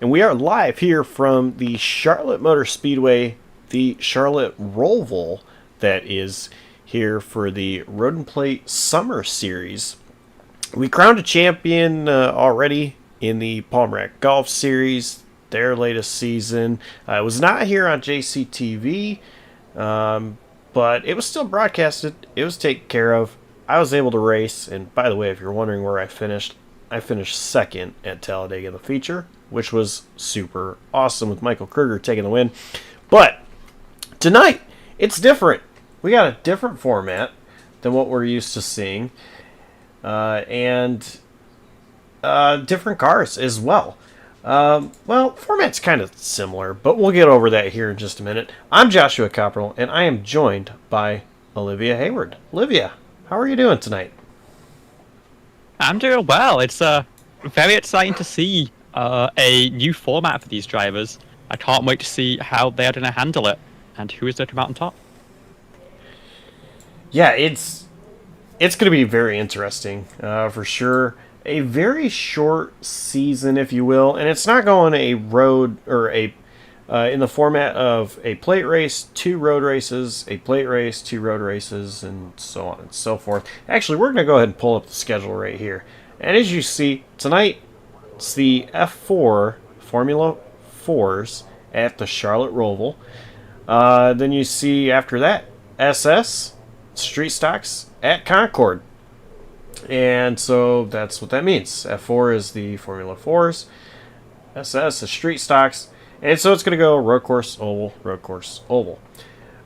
and we are live here from the Charlotte Motor Speedway, the Charlotte Roval that is here for the Road and Plate Summer Series. We crowned a champion already in the Palm Rack Golf Series, their latest season. It was not here on JCTV, but it was still broadcasted. It was taken care of. I was able to race, and by the way, if you're wondering where I finished second at Talladega the feature, which was super awesome with Michael Kruger taking the win. But tonight, it's different. We got a different format than what we're used to seeing, and different cars as well. Format's kind of similar, but we'll get over that here in just a minute. I'm Joshua Copperl, and I am joined by Olivia Hayward. Olivia, how are you doing tonight? I'm doing well. It's very exciting to see a new format for these drivers. I can't wait to see how they're going to handle it and who is going to come out on top. Yeah, it's going to be very interesting for sure. A very short season, if you will, and it's not going a road or in the format of a plate race, 2 road races, a plate race, 2 road races, and so on and so forth. Actually, we're going to go ahead and pull up the schedule right here. And as you see, tonight, it's the F4 Formula 4s at the Charlotte Roval. Then you see after that, SS, Street Stocks at Concord. And so that's what that means. F4 is the Formula 4s, SS is Street Stocks, and so it's going to go road course, oval, road course, oval.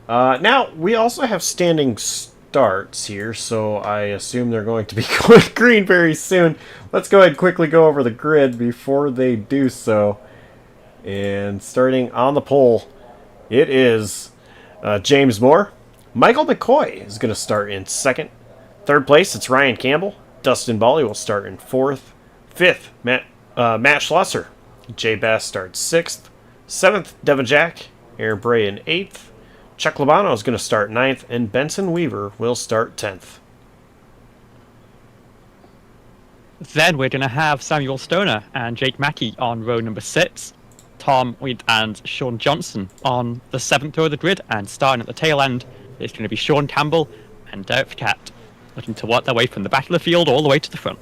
Now, we also have standing starts here, so I assume they're going to be going green very soon. Let's go ahead and quickly go over the grid before they do so. And starting on the pole, it is James Moore. Michael McCoy is going to start in second. Third place, it's Ryan Campbell. Dustin Bally will start in fourth. Fifth, Matt Schlosser. Jay Bass starts sixth. Seventh, Devin Jack. Aaron Bray in eighth. Chuck Labano is going to start ninth. And Benson Weaver will start 10th. Then we're going to have Samuel Stoner and Jake Mackey on row number 6. Tom Weed and Sean Johnson on the 7th row of the grid. And starting at the tail end, it's going to be Sean Campbell and Derek Ficat, looking to work their way from the back of the field all the way to the front.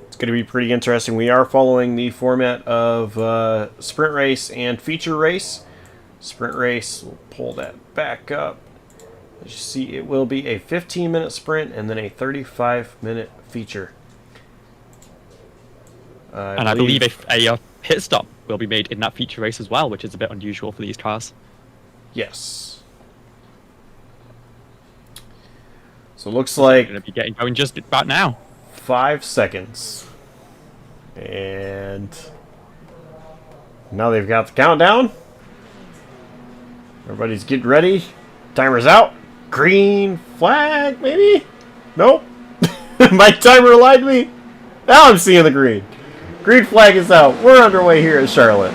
It's going to be pretty interesting. We are following the format of sprint race and feature race. Sprint race, we'll pull that back up. As you see, it will be a 15-minute sprint and then a 35-minute feature. I believe a pit stop will be made in that feature race as well, which is a bit unusual for these cars. Yes. So it looks like We're going to be getting going just about now. 5 seconds. And now they've got the countdown. Everybody's getting ready. Timer's out. Green flag, maybe? Nope. My timer lied to me. Now I'm seeing the green. Green flag is out. We're underway here at Charlotte.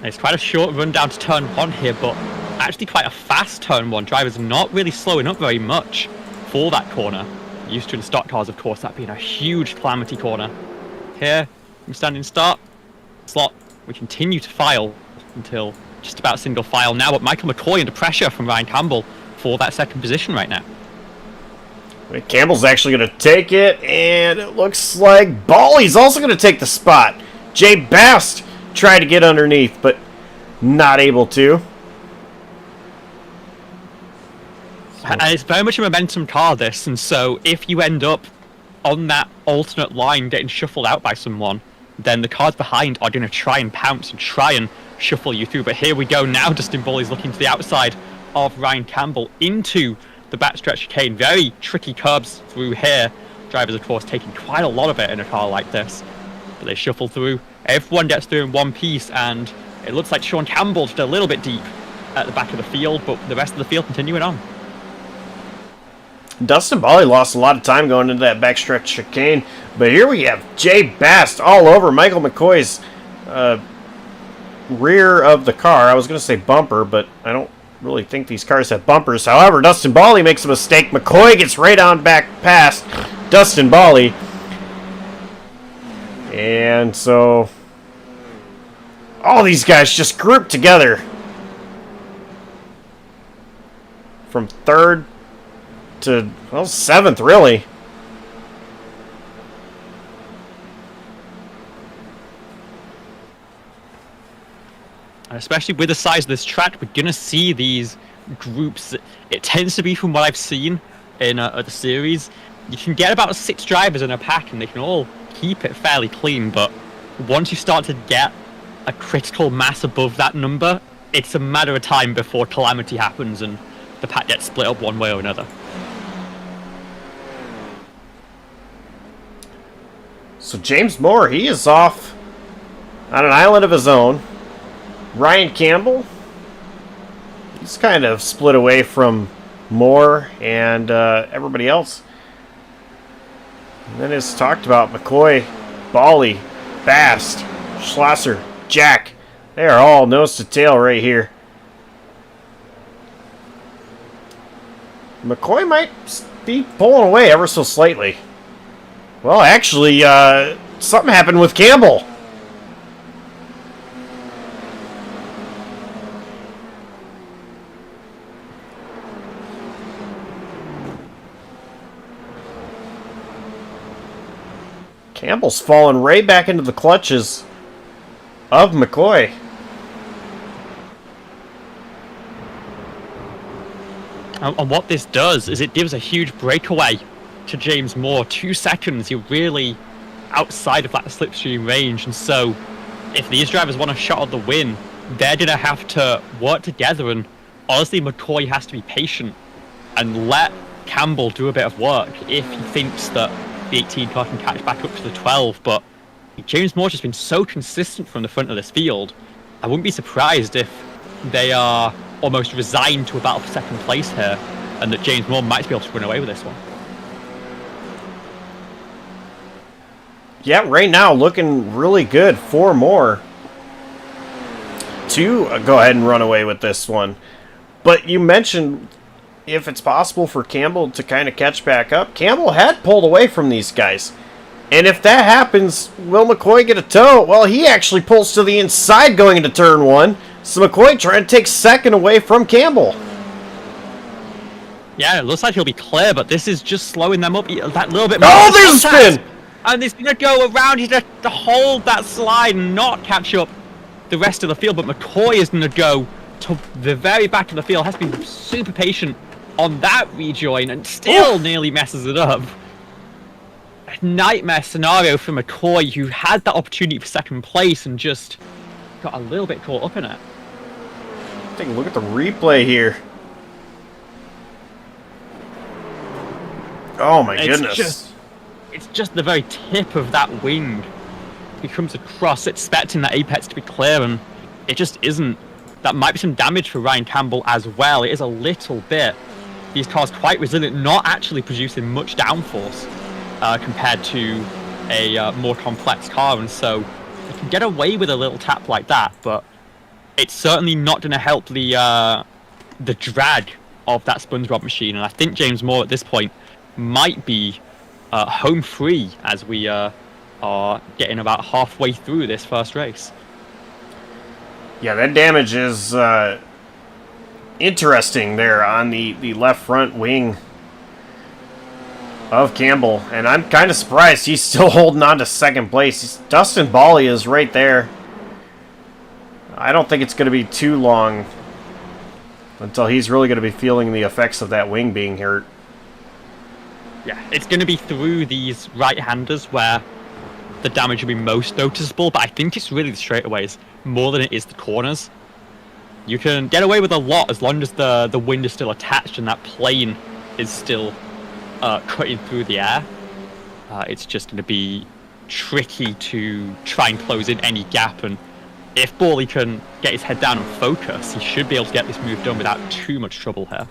It's quite a short run down to turn 1 here, but actually quite a fast turn 1. Drivers not really slowing up very much for that corner. Used to in stock cars, of course, that being a huge calamity corner. Here, from standing start, slot, we continue to file until just about single file now, but Michael McCoy under pressure from Ryan Campbell for that second position right now. Campbell's actually going to take it, and it looks like Bally's also going to take the spot. Jay Bast tried to get underneath, but not able to. And it's very much a momentum car, this, and so if you end up on that alternate line getting shuffled out by someone, then the cars behind are going to try and pounce and try and shuffle you through. But here we go now. Dustin Bully's looking to the outside of Ryan Campbell into the backstretch chicane. Very tricky curbs through here. Drivers, of course, taking quite a lot of it in a car like this. But they shuffle through. Everyone gets through in one piece, and it looks like Sean Campbell's just a little bit deep at the back of the field, but the rest of the field continuing on. Dustin Bally lost a lot of time going into that backstretch chicane, but here we have Jay Bast all over Michael McCoy's rear of the car. I was going to say bumper, but I don't really think these cars have bumpers. However, Dustin Bally makes a mistake. McCoy gets right on back past Dustin Bally. And so all these guys just grouped together from third to, well, seventh, really. Especially with the size of this track, we're going to see these groups. It tends to be, from what I've seen in the series, you can get about 6 drivers in a pack and they can all keep it fairly clean, but once you start to get a critical mass above that number, it's a matter of time before calamity happens and the pack gets split up one way or another. So James Moore, he is off on an island of his own. Ryan Campbell, he's kind of split away from Moore and everybody else. And then it's talked about McCoy, Bally, Bast, Schlosser, Jack. They are all nose to tail right here. McCoy might be pulling away ever so slightly. Well, actually, something happened with Campbell. Campbell's fallen right back into the clutches of McCoy. And what this does is it gives a huge breakaway to James Moore. 2 seconds, you're really outside of that slipstream range. And so, if these drivers want a shot at the win, they're going to have to work together. And honestly, McCoy has to be patient and let Campbell do a bit of work if he thinks that the 18 car can catch back up to the 12, but James Moore's just been so consistent from the front of this field. I wouldn't be surprised if they are almost resigned to a battle for second place here, and that James Moore might be able to run away with this one. Yeah, right now looking really good for Moore to go ahead and run away with this one. But you mentioned if it's possible for Campbell to kind of catch back up. Campbell had pulled away from these guys. And if that happens, will McCoy get a tow? Well, he actually pulls to the inside going into turn 1. So McCoy trying to take second away from Campbell. Yeah, it looks like he'll be clear, but this is just slowing them up that little bit more. Oh, there's a spin! And he's going to go around, he's going to hold that slide and not catch up the rest of the field, but McCoy is going to go to the very back of the field, has to be super patient on that rejoin and still nearly messes it up. A nightmare scenario for McCoy, who had that opportunity for second place and just got a little bit caught up in it. Take a look at the replay here. Oh my goodness. It's just the very tip of that wing. He comes across expecting that apex to be clear, and it just isn't. That might be some damage for Ryan Campbell as well. It is a little bit. These cars quite resilient, not actually producing much downforce compared to a more complex car, and so they can get away with a little tap like that, but it's certainly not going to help the drag of that SpongeBob machine. And I think James Moore at this point might be home free as we are getting about halfway through this first race. Yeah, that damage is interesting there on the left front wing of Campbell, and I'm kind of surprised he's still holding on to second place. Dustin Bally is right there. I don't think it's going to be too long until he's really going to be feeling the effects of that wing being hurt. Yeah, it's going to be through these right-handers where the damage will be most noticeable, but I think it's really the straightaways more than it is the corners. You can get away with a lot as long as the wind is still attached and that plane is still cutting through the air. It's just going to be tricky to try and close in any gap, and if Bally can get his head down and focus, he should be able to get this move done without too much trouble here.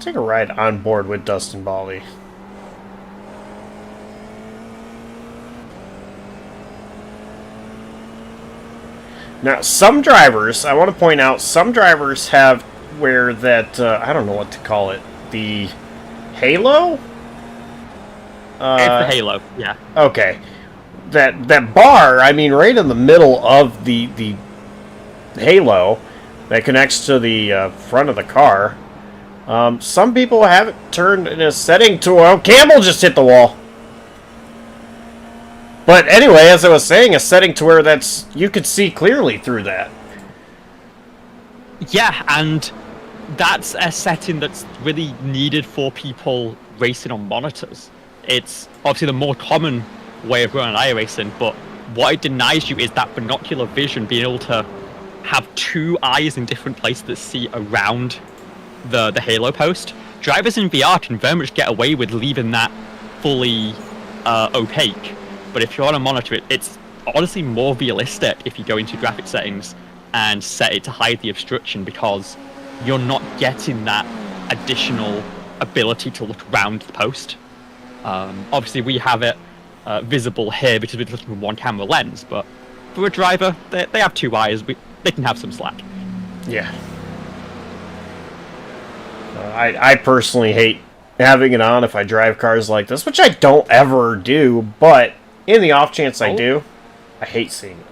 Take a ride on board with Dustin Bally. Now, some drivers, I want to point out, some drivers have where that, I don't know what to call it, the halo? It's the halo, yeah. Okay. That bar, I mean, right in the middle of the halo that connects to the front of the car. Some people have it turned in a setting to, oh, Campbell just hit the wall. But anyway, as I was saying, a setting to where that's you could see clearly through that. Yeah, and that's a setting that's really needed for people racing on monitors. It's obviously the more common way of running iRacing, but what it denies you is that binocular vision, being able to have two eyes in different places that see around the halo post. Drivers in VR can very much get away with leaving that fully opaque, but if you're on a monitor, it's honestly more realistic if you go into graphic settings and set it to hide the obstruction, because you're not getting that additional ability to look around the post. Obviously, we have it visible here because we're looking from one camera lens, but for a driver, they have two eyes. They can have some slack. Yeah. I personally hate having it on if I drive cars like this, which I don't ever do, but in the off chance I do, I hate seeing it.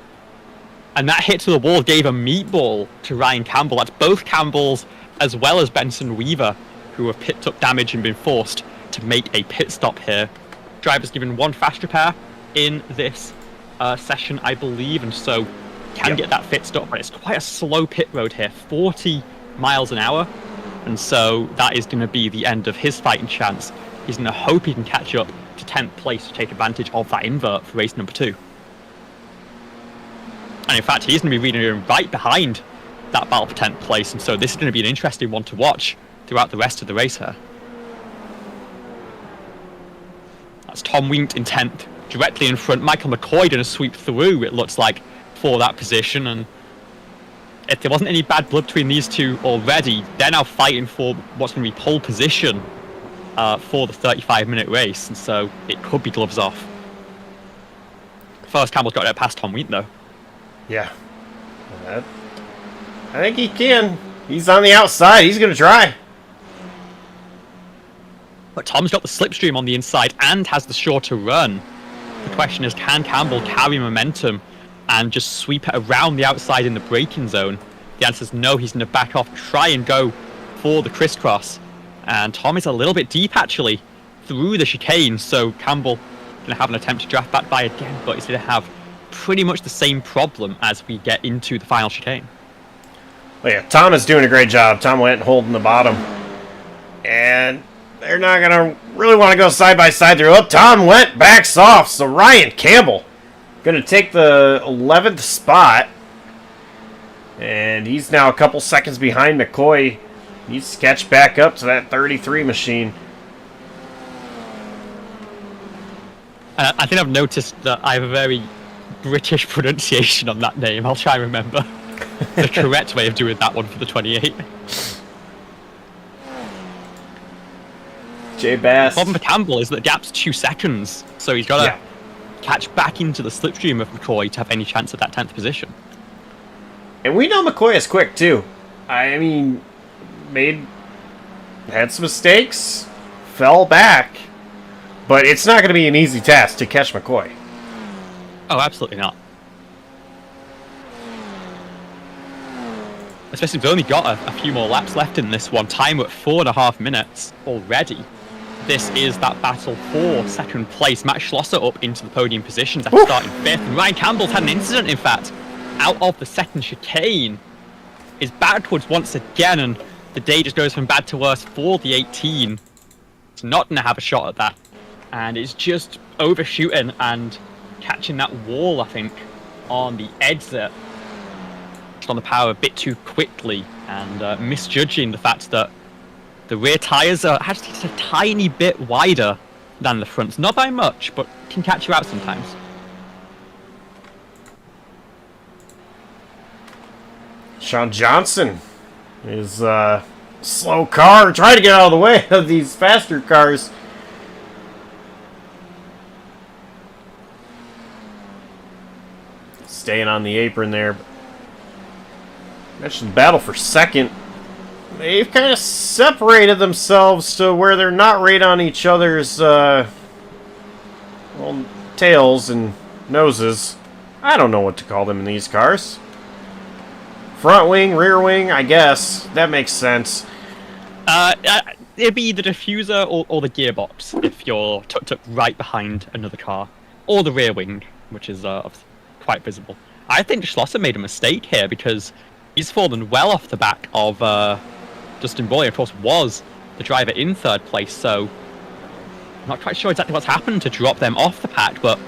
And that hit to the wall gave a meatball to Ryan Campbell. That's both Campbells as well as Benson Weaver, who have picked up damage and been forced to make a pit stop here. Driver's given one fast repair in this session, I believe, and so can get that pit stop, but it's quite a slow pit road here, 40 miles an hour, and so that is going to be the end of his fighting chance. He's going to hope he can catch up to 10th place to take advantage of that invert for race number 2. And in fact, he's going to be leading right behind that battle for 10th place, and so this is going to be an interesting one to watch throughout the rest of the race here. That's Tom Wink in 10th, directly in front. Michael McCoy going to sweep through, it looks like, for that position, and if there wasn't any bad blood between these two already, they're now fighting for what's going to be pole position for the 35-minute race, and so it could be gloves off. First, Campbell's got to get past Tom Wheat, though. Yeah. I think he can. He's on the outside. He's going to try. But Tom's got the slipstream on the inside and has the shorter run. The question is, can Campbell carry momentum and just sweep it around the outside in the braking zone? The answer is no. He's going to back off, try and go for the crisscross. And Tom is a little bit deep, actually, through the chicane, so Campbell going to have an attempt to draft back by again, but he's going to have pretty much the same problem as we get into the final chicane. Well, yeah, Tom is doing a great job. Tom went holding the bottom. And they're not going to really want to go side by side there. Oh, Tom went, backs off. So Ryan Campbell going to take the 11th spot. And he's now a couple seconds behind McCoy. He's to catch back up to that 33 machine. I think I've noticed that I have a very British pronunciation on that name. I'll try and remember the correct way of doing that one for the 28. Jay Bass. The problem for Campbell is that the gap's 2 seconds, so he's got to catch back into the slipstream of McCoy to have any chance at that 10th position. And we know McCoy is quick, too. I mean, had some mistakes, fell back, but it's not going to be an easy task to catch McCoy. Oh, absolutely not. Especially if they've only got a few more laps left in this one. Time at 4.5 minutes already. This is that battle for second place. Matt Schlosser up into the podium positions after starting 5th. And Ryan Campbell's had an incident, in fact, out of the second chicane. Is backwards once again, and the day just goes from bad to worse for the 18. It's not going to have a shot at that. And it's just overshooting and catching that wall, I think, on the edge there. Just on the power a bit too quickly, and misjudging the fact that the rear tyres are actually just a tiny bit wider than the fronts. Not by much, but can catch you out sometimes. Sean Johnson is slow car, trying to get out of the way of these faster cars. Staying on the apron there. Mentioned battle for second. They've kind of separated themselves to where they're not right on each other's well, tails and noses. I don't know what to call them in these cars. Front wing, rear wing, I guess. That makes sense. It'd be the diffuser or the gearbox if you're tucked up right behind another car. Or the rear wing, which is quite visible. I think Schlosser made a mistake here because he's fallen well off the back of Justin Boyer, of course, was the driver in third place, so I'm not quite sure exactly what's happened to drop them off the pack, but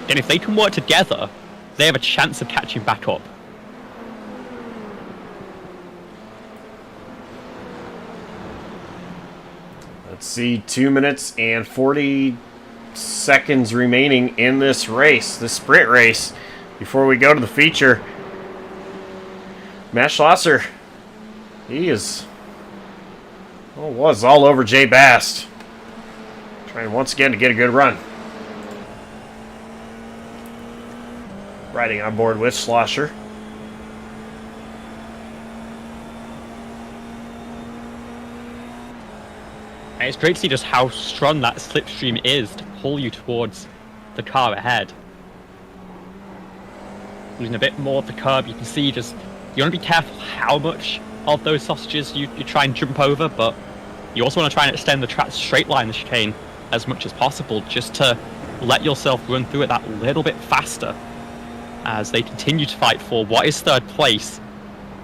then if they can work together, they have a chance of catching back up. Let's see, 2 minutes and 40 seconds remaining in this race, this sprint race, before we go to the feature. Matt Schlosser, he is, was all over Jay Bast. Trying once again to get a good run. Riding on board with Schlosser. And it's great to see just how strong that slipstream is to pull you towards the car ahead. Losing a bit more of the curb, you can see just, you want to be careful how much of those sausages you try and jump over, but you also want to try and extend the track straight line, the chicane, as much as possible, just to let yourself run through it that little bit faster as they continue to fight for what is third place.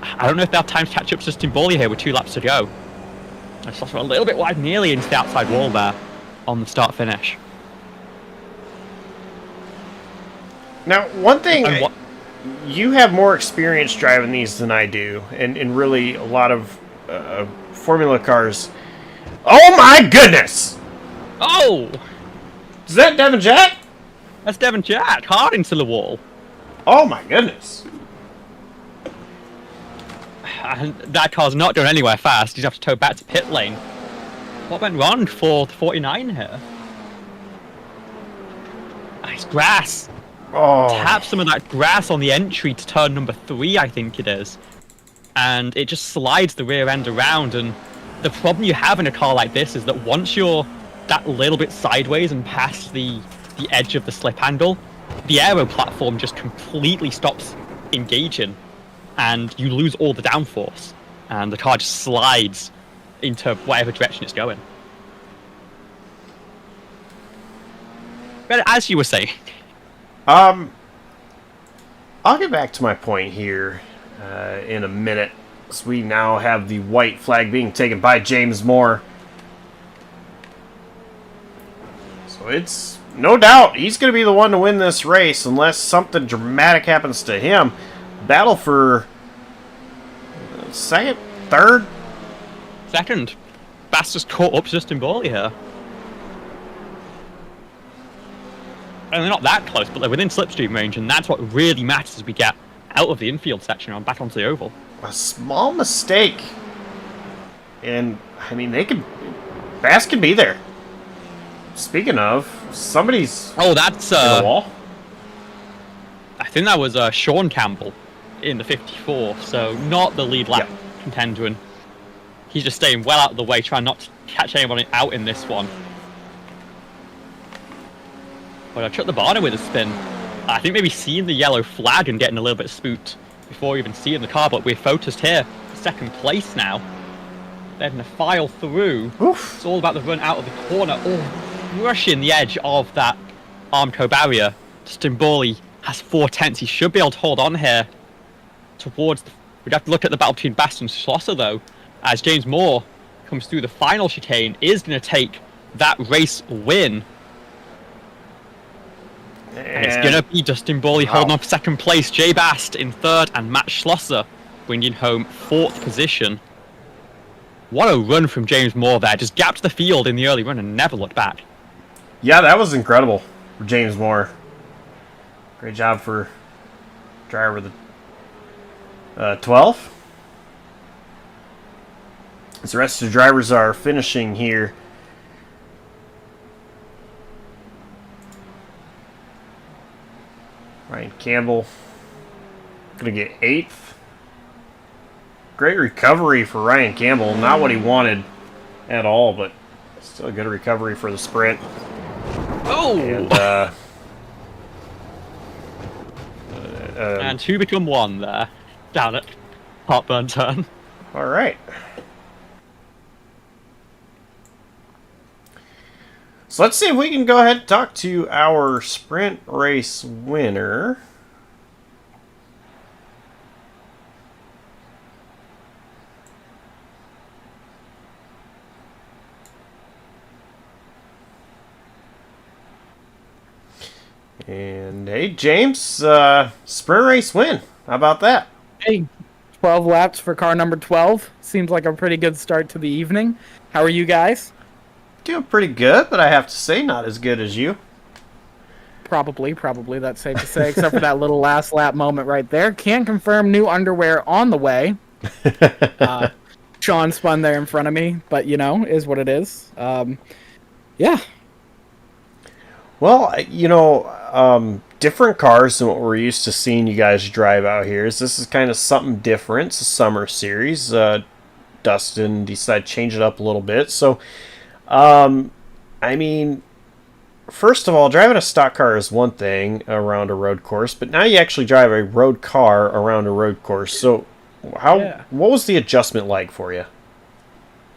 I don't know if they have time to catch up to Justin Boyer here with 2 laps to go. I just a little bit wide, nearly into the outside wall there on the start finish. Now, one thing, you have more experience driving these than I do, and really a lot of Formula cars. Oh my goodness! Oh! Is that Devin Jack? That's Devin Jack, hard into the wall. Oh my goodness. And that car's not going anywhere fast. He's have to tow back to pit lane. What went wrong for the 49 here? Nice grass. Oh. Tap some of that grass on the entry to turn number 3, I think it is. And it just slides the rear end around. And the problem you have in a car like this is that once you're that little bit sideways and past the edge of the slip handle, the aero platform just completely stops engaging. And you lose all the downforce, and the car just slides into whatever direction it's going. But as you were saying, I'll get back to my point here in a minute. So we now have the white flag being taken by James Moore. So it's no doubt he's going to be the one to win this race unless something dramatic happens to him. Battle for second, third? Second. Bast just caught up to Justin Boyer here. And they're not that close, but they're within slipstream range, and that's what really matters as we get out of the infield section and back onto the oval. A small mistake. And, I mean, Bast could be there. Speaking of, somebody's that's in the wall. I think that was Sean Campbell in the 54, so not the lead lap contender, and he's just staying well out of the way, trying not to catch anyone out in this one. But I chucked the Barner with a spin. I think maybe seeing the yellow flag and getting a little bit spooked before even seeing the car, but we're focused here. Second place now. They're going to file through. Oof. It's all about the run out of the corner. Oh, brushing the edge of that Armco barrier. Justin Boyer has 4/10. He should be able to hold on here towards we'd have to look at the battle between Bast and Schlosser, though, as James Moore comes through the final chicane, is going to take that race win. And it's going to be Justin Boyer holding on for second place, Jay Bast in third, and Matt Schlosser bringing home 4th position. What a run from James Moore there. Just gapped the field in the early run and never looked back. Yeah, that was incredible for James Moore. Great job for driver the 12. As the rest of the drivers are finishing here. Ryan Campbell going to get 8th. great recovery for Ryan Campbell. Not what he wanted at all, but still a good recovery for the sprint. Oh! And 2 become 1 there. Down it. Heartburn turn. all right. So let's see if we can go ahead and talk to our sprint race winner. And hey, James, sprint race win. How about that? Hey, 12 laps for car number 12. Seems like a pretty good start to the evening. How are you guys? Doing pretty good, but I have to say not as good as you. Probably, that's safe to say, except for that little last lap moment right there. Can confirm new underwear on the way. Sean spun there in front of me, but is what it is. Yeah. Well, different cars than what we're used to seeing you guys drive out here. This is kind of something different. It's a summer series. Dustin decided to change it up a little bit. So, first of all, driving a stock car is one thing around a road course, but now you actually drive a road car around a road course. So, what was the adjustment like for you?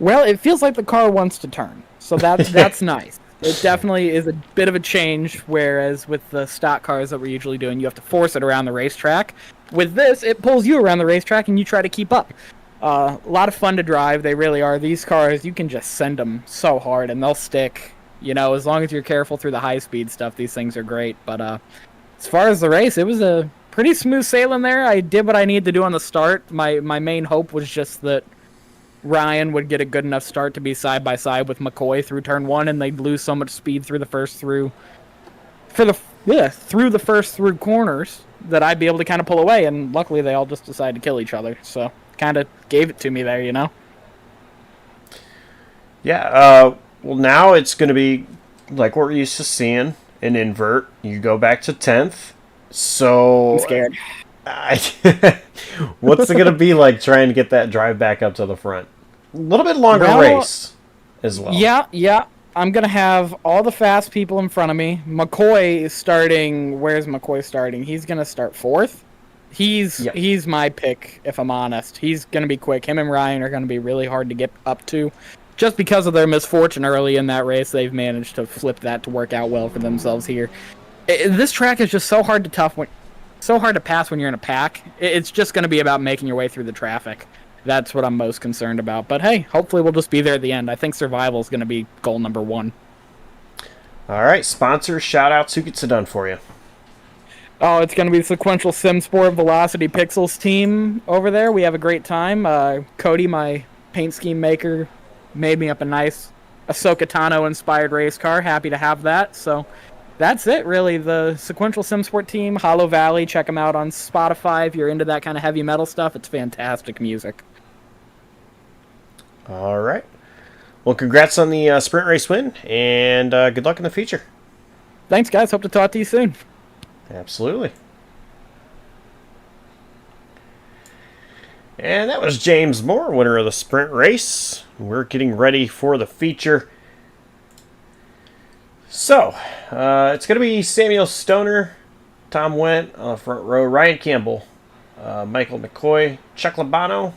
Well, it feels like the car wants to turn, so that's nice. It definitely is a bit of a change, whereas with the stock cars that we're usually doing, you have to force it around the racetrack. With this, it pulls you around the racetrack and you try to keep up. A lot of fun to drive, they really are. These cars, you can just send them so hard and they'll stick. As long as you're careful through the high-speed stuff, these things are great. But as far as the race, it was a pretty smooth sailing there. I did what I needed to do on the start. My main hope was just that Ryan would get a good enough start to be side by side with McCoy through turn 1, and they'd lose so much speed through the first through corners that I'd be able to kind of pull away. And luckily, they all just decided to kill each other. So kind of gave it to me there, Yeah. Well, now it's going to be like what we're used to seeing, an invert. You go back to 10th. So I'm scared. What's it going to be like trying to get that drive back up to the front? A little bit longer race as well. Yeah. I'm going to have all the fast people in front of me. McCoy is starting... Where's McCoy starting? He's going to start 4th. He's my pick, if I'm honest. He's going to be quick. Him and Ryan are going to be really hard to get up to. Just because of their misfortune early in that race, they've managed to flip that to work out well for themselves here. This track is just so hard to pass when you're in a pack. It's just going to be about making your way through the traffic. That's what I'm most concerned about. But hey, hopefully we'll just be there at the end. I think survival is going to be goal number 1. All right, sponsors, shout-outs. Who gets it done for you? Oh, it's going to be the Sequential Sim Sport Velocity Pixels team over there. We have a great time. Cody, my paint scheme maker, made me up a nice Ahsoka Tano-inspired race car. Happy to have that. So that's it, really. The Sequential Sim Sport team, Hollow Valley. Check them out on Spotify if you're into that kind of heavy metal stuff. It's fantastic music. All right. Well, congrats on the sprint race win, and good luck in the future. Thanks, guys. Hope to talk to you soon. Absolutely. And that was James Moore, winner of the sprint race. We're getting ready for the feature. So, it's going to be Samuel Stoner, Tom Wendt on the front row, Ryan Campbell, Michael McCoy, Chuck Labano.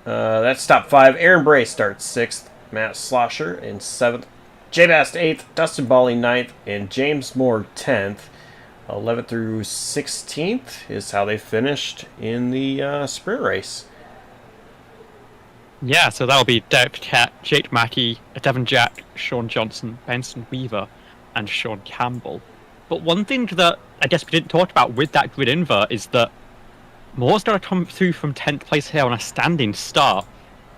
That's top 5. Aaron Bray starts 6th, Matt Slosher in 7th, Jay Bast 8th, Dustin Bally 9th, and James Moore 10th. 11th through 16th is how they finished in the sprint race. Yeah, so that'll be Derek Paquette, Jake Mackey, Devon Jack, Sean Johnson, Benson Weaver, and Sean Campbell. But one thing that I guess we didn't talk about with that grid invert is that Moore's going to come through from 10th place here on a standing start,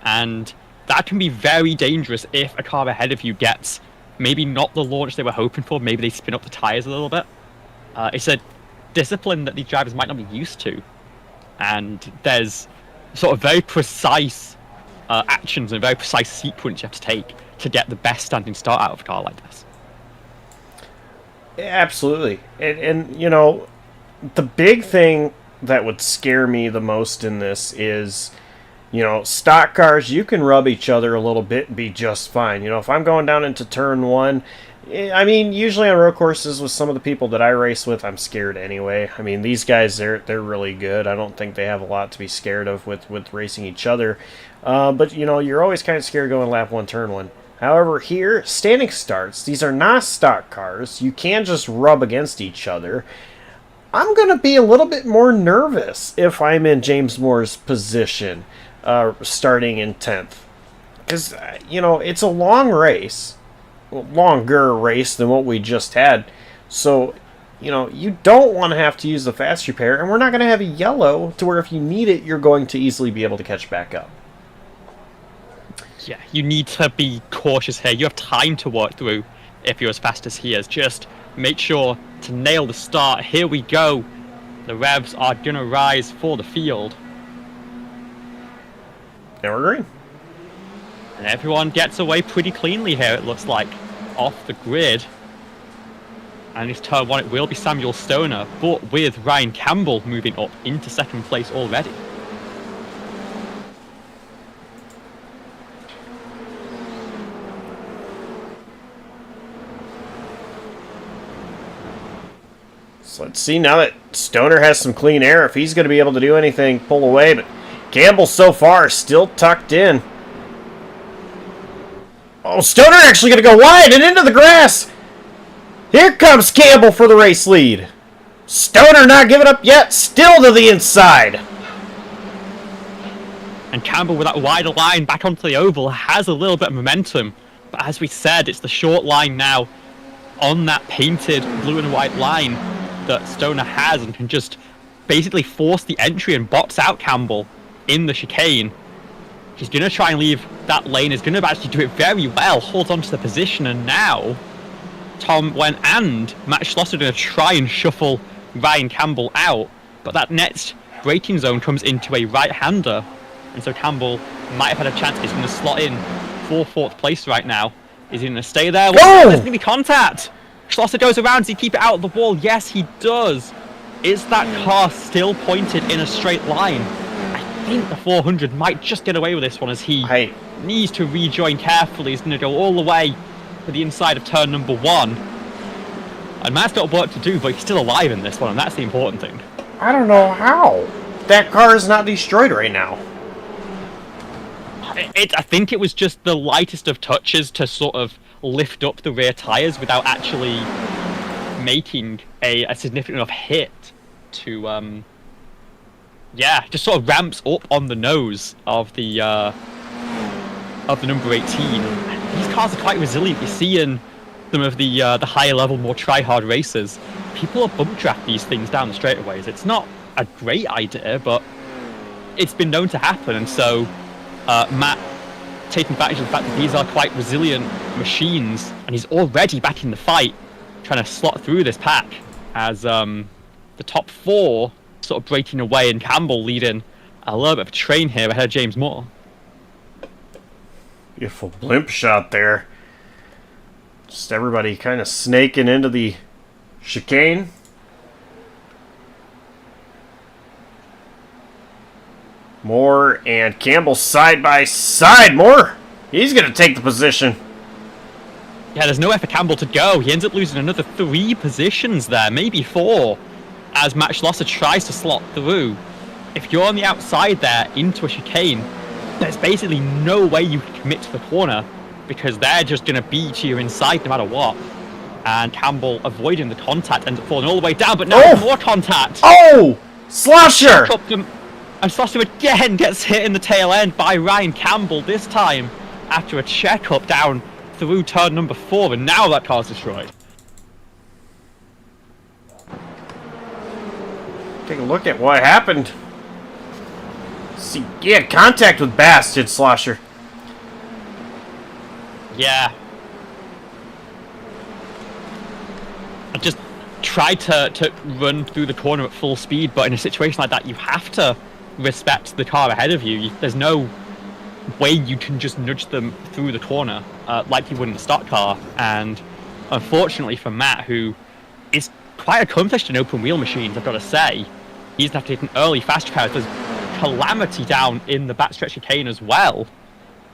and that can be very dangerous if a car ahead of you gets maybe not the launch they were hoping for, maybe they spin up the tyres a little bit. It's a discipline that these drivers might not be used to, and there's sort of very precise actions and a very precise sequence you have to take to get the best standing start out of a car like this. Absolutely. And the big thing that would scare me the most in this is, stock cars, you can rub each other a little bit and be just fine. If I'm going down into turn one, I mean, usually on road courses with some of the people that I race with, I'm scared anyway. I mean, these guys, they're really good. I don't think they have a lot to be scared of with racing each other. But, you're always kind of scared going lap one, turn one. However, here, standing starts, these are not stock cars. You can just rub against each other. I'm going to be a little bit more nervous if I'm in James Moore's position starting in 10th. Because, it's a long race. Longer race than what we just had. So, you don't want to have to use the fast repair, and we're not going to have a yellow to where if you need it, you're going to easily be able to catch back up. Yeah, you need to be cautious here. You have time to work through if you're as fast as he is. Just make sure to nail the start. Here we go. The revs are going to rise for the field. Now we're green. And everyone gets away pretty cleanly here, it looks like, off the grid. And it's turn one, it will be Samuel Stoner, but with Ryan Campbell moving up into second place already. So let's see now that Stoner has some clean air, if he's going to be able to do anything, pull away. But Campbell so far still tucked in. Oh, Stoner actually going to go wide and into the grass. Here comes Campbell for the race lead. Stoner not giving up yet, still to the inside. And Campbell with that wider line back onto the oval has a little bit of momentum. But as we said, it's the short line now on that painted blue and white line that Stoner has and can just basically force the entry and box out Campbell in the chicane. He's going to try and leave that lane. He's going to actually do it very well. Holds on to the position. And now Tom Wen and Matt Schlosser are going to try and shuffle Ryan Campbell out. But that next braking zone comes into a right-hander. And so Campbell might have had a chance. He's going to slot in for fourth place right now. Is he going to stay there? Well, there's going to be contact. Schlosser goes around. Does he keep it out of the wall? Yes, he does. Is that car still pointed in a straight line? I think the 400 might just get away with this one as he needs to rejoin carefully. He's going to go all the way to the inside of turn number one. And Matt's got work to do, but he's still alive in this one, and that's the important thing. I don't know how. That car is not destroyed right now. I think it was just the lightest of touches to sort of lift up the rear tyres without actually making a significant enough hit to, just sort of ramps up on the nose of the number 18. These cars are quite resilient. You see in some of the higher level, more try-hard races, people are bump draft these things down the straightaways. It's not a great idea, but it's been known to happen, and so Matt taking advantage of the fact that these are quite resilient machines, and he's already back in the fight, trying to slot through this pack as the top four sort of breaking away, and Campbell leading a little bit of a train here ahead of James Moore. Beautiful blimp shot there. Just everybody kind of snaking into the chicane. Moore and Campbell side by side. Moore, he's going to take the position. Yeah, there's nowhere for Campbell to go. He ends up losing another 3 positions there, maybe 4, as Matt Schlosser tries to slot through. If you're on the outside there into a chicane, there's basically no way you can commit to the corner because they're just going to be to your inside no matter what. And Campbell, avoiding the contact, ends up falling all the way down, but now more contact. Oh! Slosher! And Slosher again gets hit in the tail end by Ryan Campbell, this time after a checkup down through turn number 4, and now that car's destroyed. Take a look at what happened. See, he had contact with Bass, did Slosher. Yeah. I just tried to run through the corner at full speed, but in a situation like that, you have to respect the car ahead of you. There's no way you can just nudge them through the corner like you would in a stock car. And unfortunately for Matt, who is quite accomplished in open wheel machines, I've got to say, He's going to have to take an early fast car. There's calamity down in the backstretch chicane as well.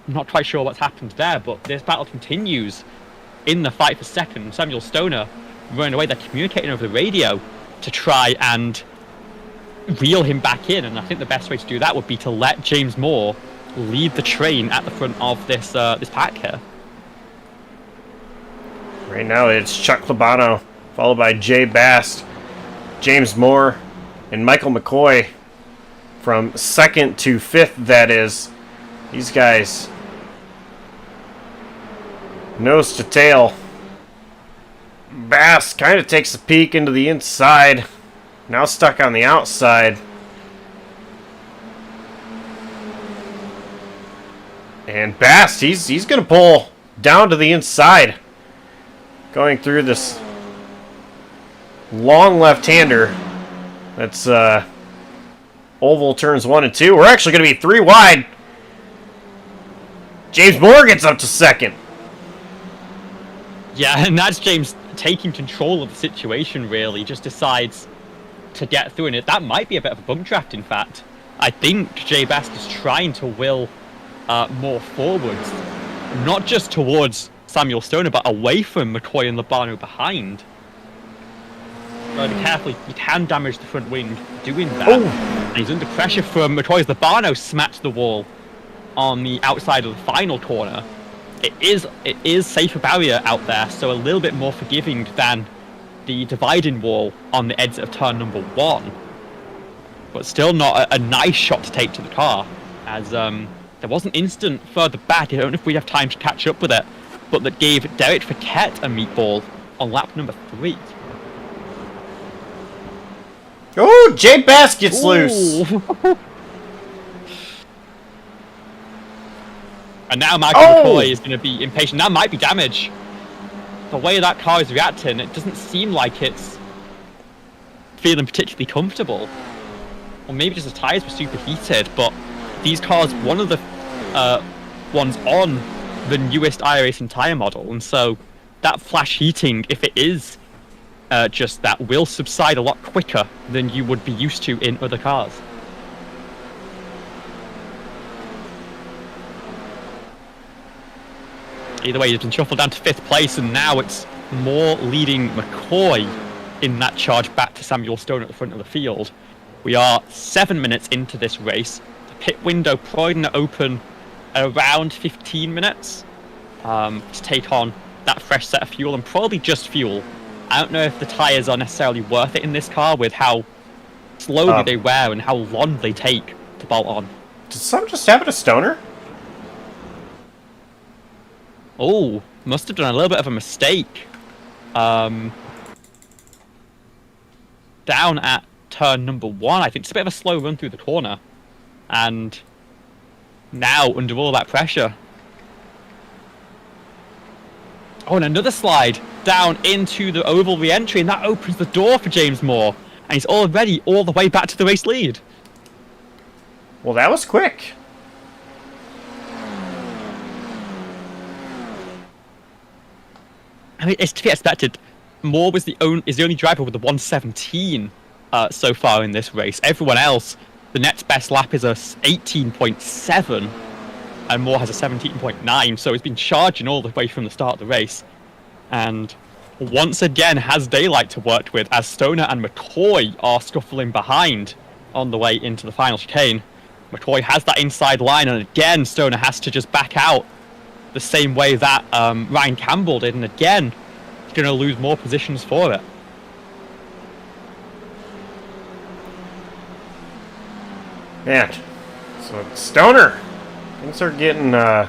I'm not quite sure what's happened there, but this battle continues in the fight for second. Samuel Stoner running away. They're communicating over the radio to try and reel him back in, and I think the best way to do that would be to let James Moore lead the train at the front of this pack here. Right now it's Chuck Labano, followed by Jay Bast, James Moore, and Michael McCoy from 2nd to 5th, that is. These guys, nose to tail. Bast kind of takes a peek into the inside. Now stuck on the outside. And Bast, he's going to pull down to the inside. Going through this long left-hander. That's oval turns 1 and 2. We're actually going to be 3 wide. James Moore gets up to 2nd. Yeah, and that's James taking control of the situation, really. Just decides to get through, and that might be a bit of a bump draft, in fact. I think Jay Bast is trying to will more forwards, not just towards Samuel Stoner, but away from McCoy and Labano behind. Be careful, you can damage the front wing doing that. Oh. And he's under pressure from McCoy as Labano smacks the wall on the outside of the final corner. It is safer barrier out there, so a little bit more forgiving than the dividing wall on the exit of turn number 1. But still not a nice shot to take to the car, as there was an instant further back. I don't know if we have time to catch up with it, but that gave Derek Fiquette a meatball on lap number 3. Oh, Jay Bast gets loose. And now Michael McCoy is going to be impatient. That might be damage. The way that car is reacting, it doesn't seem like it's feeling particularly comfortable. Or maybe just the tyres were superheated, but these cars, one of the ones on the newest iRacing tyre model, and so that flash heating, if it is just that, will subside a lot quicker than you would be used to in other cars. Either way, he's been shuffled down to 5th place, and now it's Moore leading McCoy in that charge back to Samuel Stone at the front of the field. We are 7 minutes into this race. The pit window probably going to open around 15 minutes to take on that fresh set of fuel, and probably just fuel. I don't know if the tyres are necessarily worth it in this car with how slowly they wear and how long they take to bolt on. Did something just happen to Stoner? Oh, must have done a little bit of a mistake. Down at turn number 1, I think it's a bit of a slow run through the corner. And now, under all that pressure. Oh, and another slide down into the oval re-entry, and that opens the door for James Moore. And he's already all the way back to the race lead. Well, that was quick. I mean, it's to be expected. Moore was is the only driver with the 117 so far in this race. Everyone else, the next best lap is a 18.7, and Moore has a 17.9. So he's been charging all the way from the start of the race, and once again has daylight to work with as Stoner and McCoy are scuffling behind on the way into the final chicane. McCoy has that inside line, and again Stoner has to just back out the same way that Ryan Campbell did, and again he's going to lose more positions for it. Man, so Stoner, things are getting not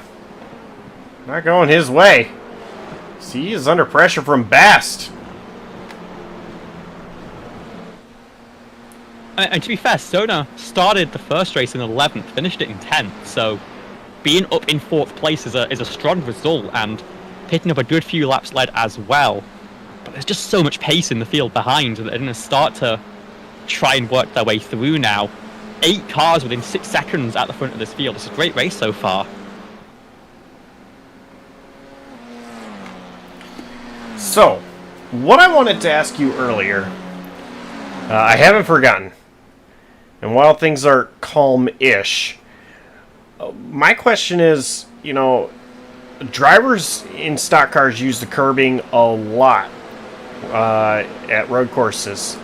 going his way. See, he is under pressure from Bast. And to be fair, Stoner started the first race in 11th, finished it in 10th, so being up in 4th place is a strong result, and picking up a good few laps led as well. But there's just so much pace in the field behind that they're going to start to try and work their way through now. 8 cars within 6 seconds at the front of this field. It's a great race so far. So, what I wanted to ask you earlier, I haven't forgotten. And while things are calm-ish, my question is, drivers in stock cars use the curbing a lot at road courses.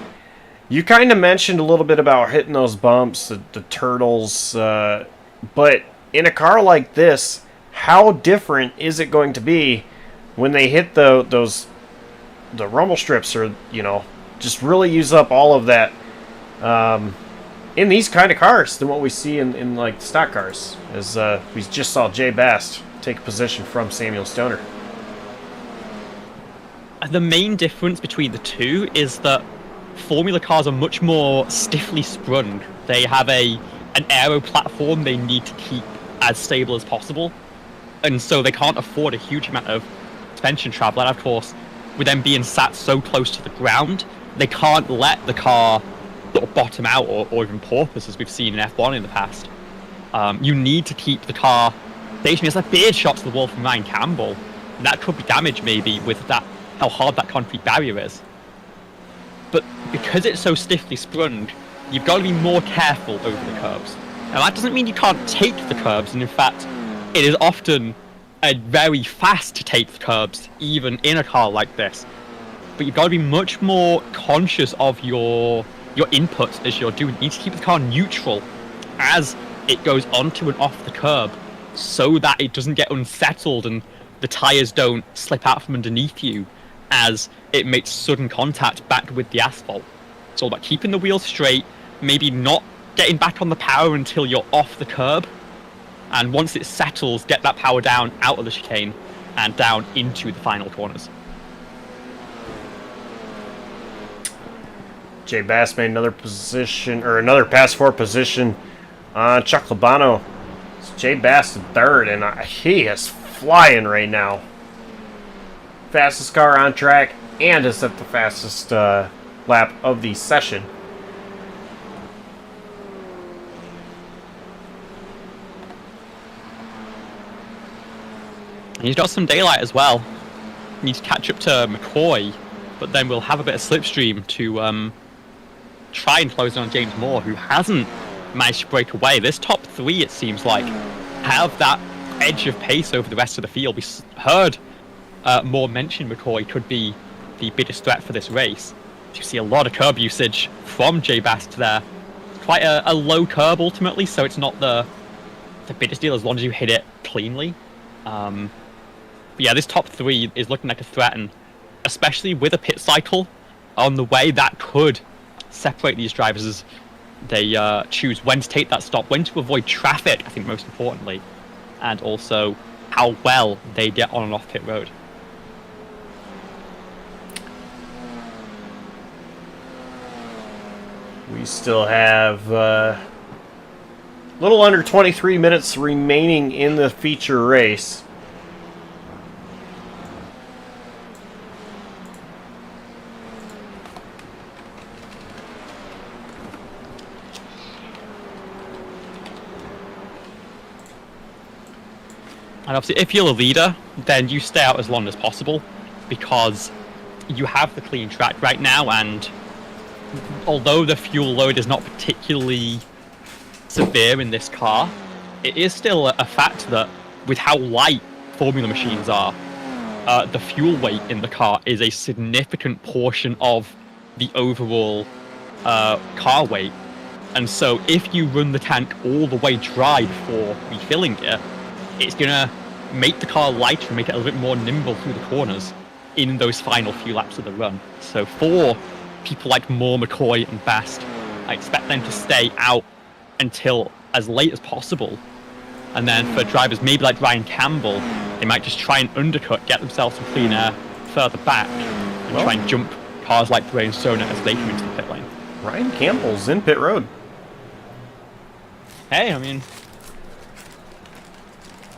You kind of mentioned a little bit about hitting those bumps, the turtles, but in a car like this, how different is it going to be when they hit the rumble strips, or just really use up all of that in these kind of cars than what we see in like stock cars, as we just saw Jay Bast take a position from Samuel Stoner. The main difference between the two is that Formula cars are much more stiffly sprung. They have an aero platform they need to keep as stable as possible, and so they can't afford a huge amount of suspension travel. And of course, with them being sat so close to the ground, they can't let the car sort of bottom out or even porpoise, as we've seen in F1 in the past. You need to keep the car stationary. It's like beard shot to the wall from Ryan Campbell, and that could be damaged maybe with that, how hard that concrete barrier is. But because it's so stiffly sprung, you've got to be more careful over the curbs. Now that doesn't mean you can't take the curbs, and in fact, it is often very fast to take the curbs, even in a car like this. But you've got to be much more conscious of your inputs as you're doing. You need to keep the car neutral as it goes onto and off the curb, so that it doesn't get unsettled and the tyres don't slip out from underneath you as it makes sudden contact back with the asphalt. It's all about keeping the wheels straight, maybe not getting back on the power until you're off the curb, and once it settles, get that power down out of the chicane and down into the final corners. Jay Bass made another pass for position on Chuck Labano. It's Jay Bass in third, and he is flying right now. Fastest car on track, and is at the fastest lap of the session. He's got some daylight as well. Needs to catch up to McCoy, but then we'll have a bit of slipstream to try and close on James Moore, who hasn't managed to break away. This top three, it seems like, have that edge of pace over the rest of the field. We heard Moore mention McCoy could be the biggest threat for this race. You see a lot of curb usage from Jay Bast there. Quite a low curb ultimately, so it's not the biggest deal as long as you hit it cleanly. But yeah, this top three is looking like a threat, and especially with a pit cycle on the way, that could separate these drivers as they choose when to take that stop, when to avoid traffic, I think most importantly, and also how well they get on and off pit road. We still have a little under 23 minutes remaining in the feature race. And obviously, if you're a leader, then you stay out as long as possible, because you have the clean track right now, and although the fuel load is not particularly severe in this car, it is still a fact that with how light Formula machines are, the fuel weight in the car is a significant portion of the overall car weight. And so if you run the tank all the way dry before refilling it, it's going to make the car lighter and make it a little bit more nimble through the corners in those final few laps of the run. So for people like Moore, McCoy, and Bast, I expect them to stay out until as late as possible. And then for drivers maybe like Ryan Campbell, they might just try and undercut, get themselves some clean air further back, and try and jump cars like Bray and Stoner as they come into the pit lane. Ryan Campbell's in pit road. Hey, I mean,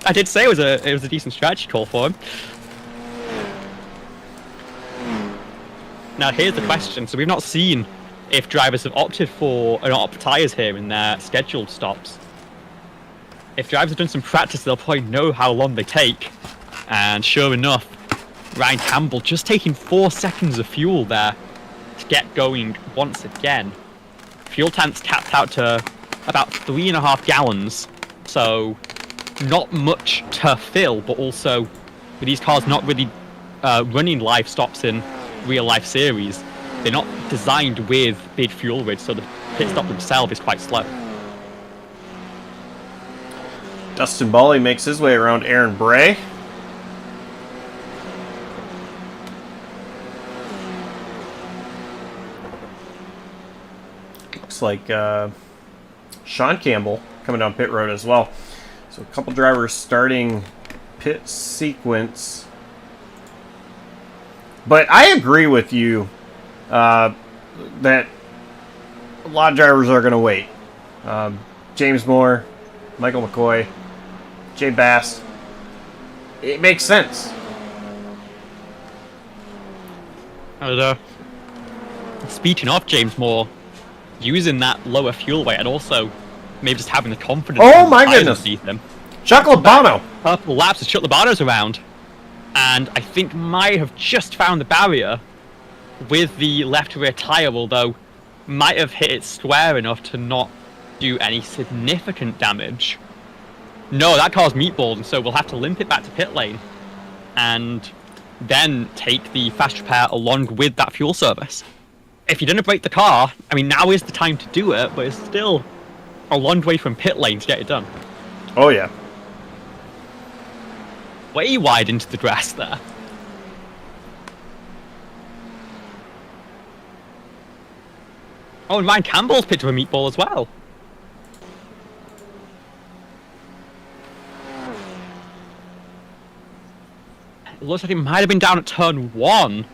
I did say it was a decent strategy call for him. Now here's the question. So we've not seen if drivers have opted for or not opted tyres here in their scheduled stops. If drivers have done some practice, they'll probably know how long they take. And sure enough, Ryan Campbell just taking 4 seconds of fuel there to get going once again. fuel tank's capped out to about 3.5 gallons, so not much to fill, but also with these cars not really running live stops in real life series, they're not designed with big fuel rigs, so the pit stop themselves is quite slow. Dustin Bally makes his way around Aaron Bray. Looks like Sean Campbell coming down pit road as well. So a couple drivers starting pit sequence. But I agree with you that a lot of drivers are going to wait. James Moore, Michael McCoy, Jay Bass. It makes sense. And, speaking of James Moore, using that lower fuel weight and also maybe just having the confidence. Oh my goodness! Them. Chuck Labano. Purple laps to shut the Labanos around, and I think might have just found the barrier with the left rear tire, although might have hit it square enough to not do any significant damage. No, that car's meatballed, and so we'll have to limp it back to pit lane and then take the fast repair along with that fuel service. If you're going to break the car, I mean, now is the time to do it, but it's still a long way from pit lane to get it done. Oh, yeah. Way wide into the grass there. Oh, and Ryan Campbell's picked up a meatball as well. It looks like it might have been down at turn 1.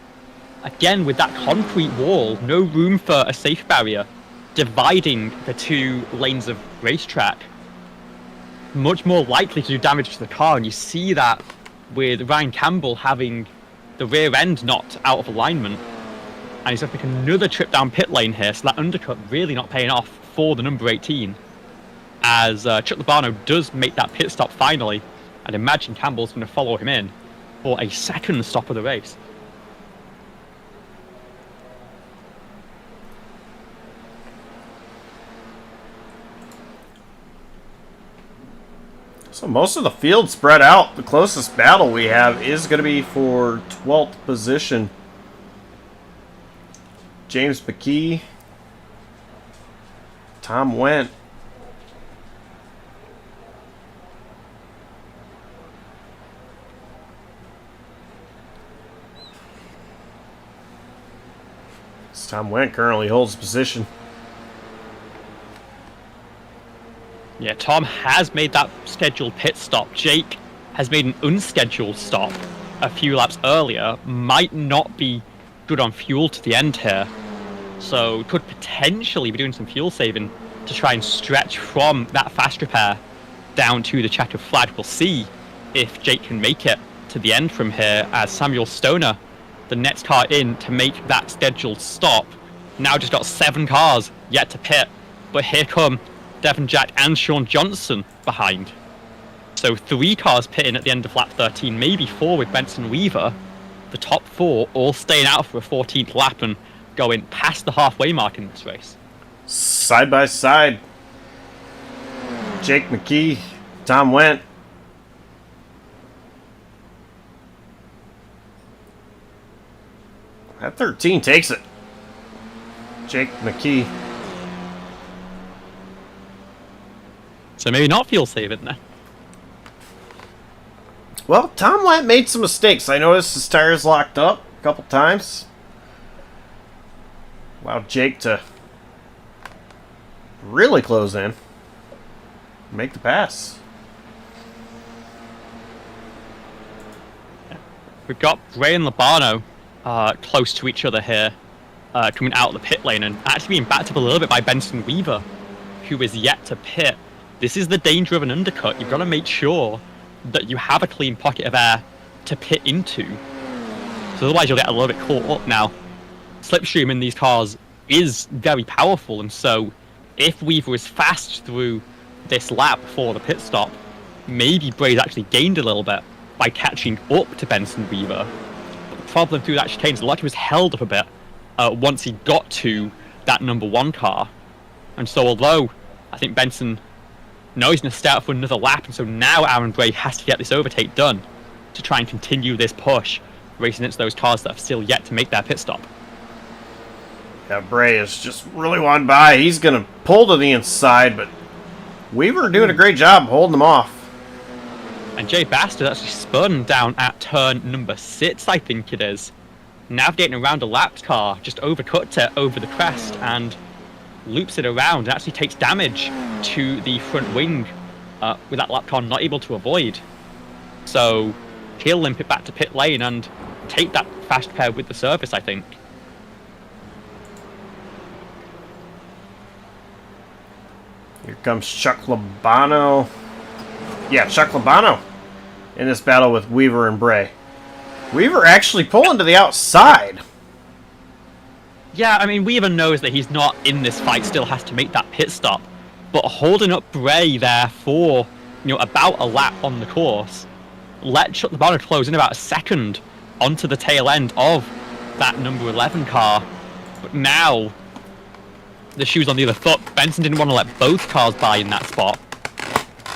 Again, with that concrete wall, no room for a safe barrier, dividing the two lanes of racetrack. Much more likely to do damage to the car, and you see that with Ryan Campbell having the rear end knocked out of alignment. And he's going to make another trip down pit lane here, so that undercut really not paying off for the number 18. As Chuck Labano does make that pit stop finally, and imagine Campbell's going to follow him in for a second stop of the race. So most of the field spread out. The closest battle we have is going to be for 12th position. James McKee, Tom Wendt. Tom Wendt currently holds position. Yeah, Tom has made that scheduled pit stop. Jake has made an unscheduled stop a few laps earlier. Might not be good on fuel to the end here. So could potentially be doing some fuel saving to try and stretch from that fast repair down to the checkered flag. We'll see if Jake can make it to the end from here, as Samuel Stoner, the next car in to make that scheduled stop, now just got 7 cars yet to pit. But here come Devon Jack and Sean Johnson behind. So 3 cars pitting at the end of lap 13, maybe 4 with Benson Weaver. The top 4 all staying out for a 14th lap and going past the halfway mark in this race. Side by side, Jake McKee, Tom Wendt. That 13 takes it. Jake McKee. So maybe not fuel saving then. Well, Tom Wendt made some mistakes. I noticed his tires locked up a couple times. Allowed Jake to really close in. Make the pass. We've got Bray and Labano close to each other here, coming out of the pit lane, and actually being backed up a little bit by Benson Weaver, who is yet to pit. This is the danger of an undercut. You've got to make sure that you have a clean pocket of air to pit into. So otherwise you'll get a little bit caught up. Now, slipstream in these cars is very powerful, and so if Weaver is fast through this lap before the pit stop, maybe Bray's actually gained a little bit by catching up to Benson Weaver. But the problem through that chicane is the lucky was held up a bit once he got to that number 1 car. And so although I think Benson knows he's going to start for another lap, and so now Aaron Bray has to get this overtake done to try and continue this push, racing against those cars that have still yet to make their pit stop. Yeah, Bray is just really wanting by. He's going to pull to the inside, but Weaver doing a great job holding him off. And Jay Bastard actually spun down at turn number 6, I think it is. Navigating around a lapped car, just overcuts it over the crest and loops it around and actually takes damage to the front wing with that lap car not able to avoid. So he'll limp it back to pit lane and take that fast pair with the service, I think. Here comes Chuck Labano. Yeah, Chuck Labano in this battle with Weaver and Bray. Weaver actually pulling to the outside. Yeah, I mean, Weaver knows that he's not in this fight, still has to make that pit stop. But holding up Bray there for, about a lap on the course, let Chuck Labano close in about a second onto the tail end of that number 11 car. But now, the shoe's on the other foot. Benson didn't want to let both cars by in that spot.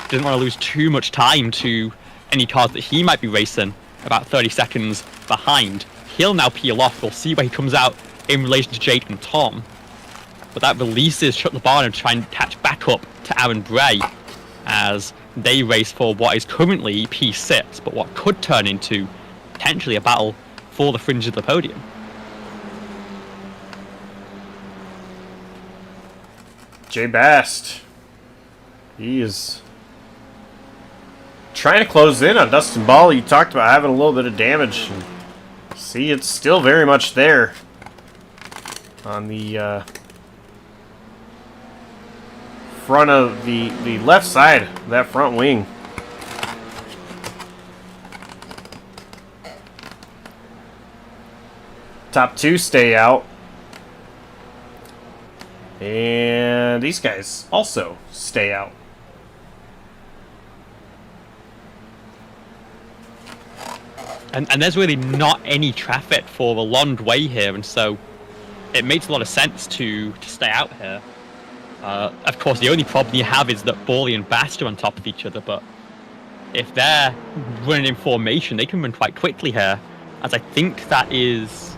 Didn't want to lose too much time to any cars that he might be racing about 30 seconds behind. He'll now peel off. We'll see where he comes out in relation to Jake and Tom. But that releases Chuck Labano to try and catch back up to Aaron Bray as they race for what is currently P6, but what could turn into potentially a battle for the fringe of the podium. Jay Bast. He is trying to close in on Dustin Ball. You talked about having a little bit of damage. And see, it's still very much there on the front of the left side of that front wing. Top two stay out. And these guys also stay out. And there's really not any traffic for a long way here, and so it makes a lot of sense to stay out here. Of course, the only problem you have is that Bawley and Bast are on top of each other, but if they're running in formation, they can run quite quickly here, as I think that is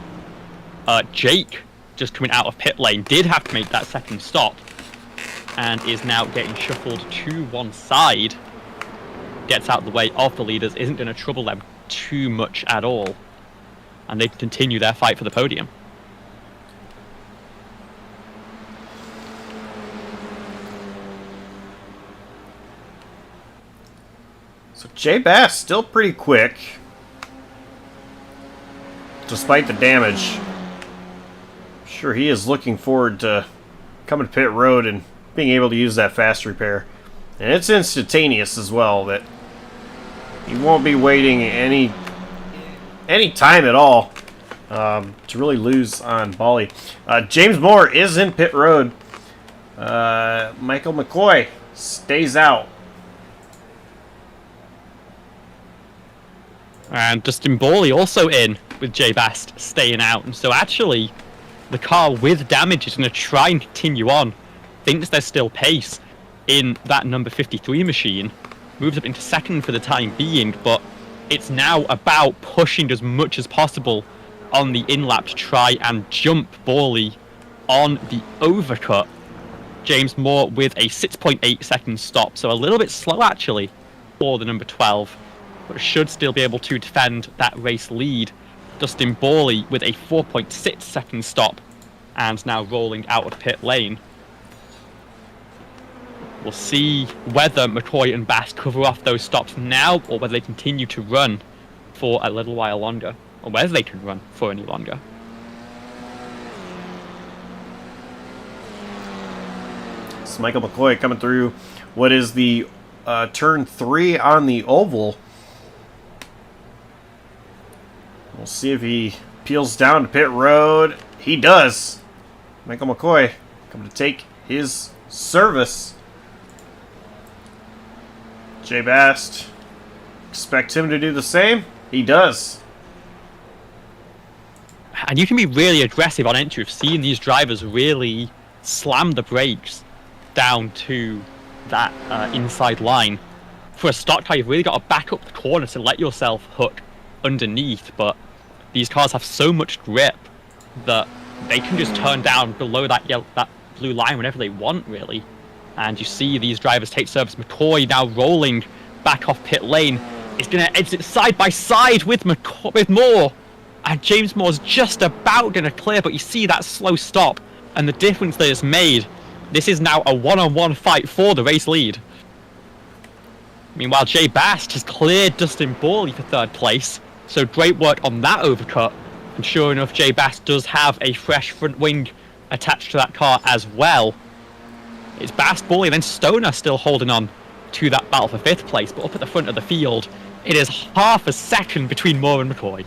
Jake just coming out of pit lane, did have to make that second stop, and is now getting shuffled to one side. Gets out of the way of the leaders, isn't going to trouble them too much at all, and they continue their fight for the podium. So Jay Bass still pretty quick, despite the damage. Sure, he is looking forward to coming to pit road and being able to use that fast repair. And it's instantaneous as well, that he won't be waiting any time at all to really lose on Bali. James Moore is in pit road. Michael McCoy stays out. And Dustin Bawley also in, with Jay Bast staying out. And so actually, the car with damage is going to try and continue on. Thinks there's still pace in that number 53 machine. Moves up into second for the time being, but it's now about pushing as much as possible on the in-lap to try and jump Bawley on the overcut. James Moore with a 6.8 second stop, so a little bit slow actually for the number 12, but should still be able to defend that race lead. Dustin Bawley with a 4.6 second stop and now rolling out of pit lane. We'll see whether McCoy and Bast cover off those stops now, or whether they continue to run for a little while longer, or whether they can run for any longer. It's Michael McCoy coming through what is the turn 3 on the oval. We'll see if he peels down to pit road. He does. Michael McCoy coming to take his service. Jay Bast, expect him to do the same? He does. And you can be really aggressive on entry of seeing these drivers really slam the brakes down to that inside line. For a stock car, you've really got to back up the corner to let yourself hook underneath, but these cars have so much grip that they can just turn down below that blue line whenever they want, really. And you see these drivers take service. McCoy now rolling back off pit lane. Is going to exit side by side with Moore. And James Moore's just about going to clear, but you see that slow stop and the difference that it's made. This is now a one-on-one fight for the race lead. Meanwhile, Jay Bast has cleared Dustin Borley for third place, so great work on that overcut. And sure enough, Jay Bast does have a fresh front wing attached to that car as well. It's Bast, Borley, and then Stoner still holding on to that battle for fifth place, but up at the front of the field, it is half a second between Moore and McCoy.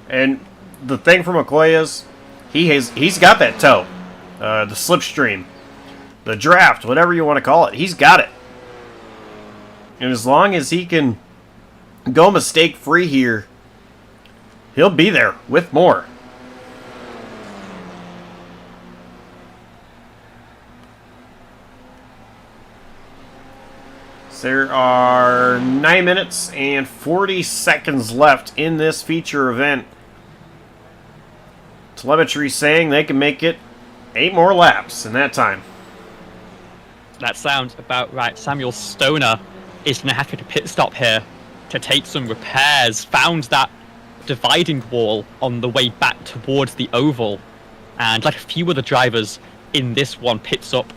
And the thing for McCoy is, he's got that toe, the slipstream, the draft, whatever you want to call it. He's got it. And as long as he can go mistake-free here, he'll be there with more. There are 9 minutes and 40 seconds left in this feature event. Telemetry saying they can make it 8 more laps in that time. That sounds about right. Samuel Stoner is going to have to take a pit stop here to take some repairs. Found that dividing wall on the way back towards the oval. And like a few other drivers in this one, pits up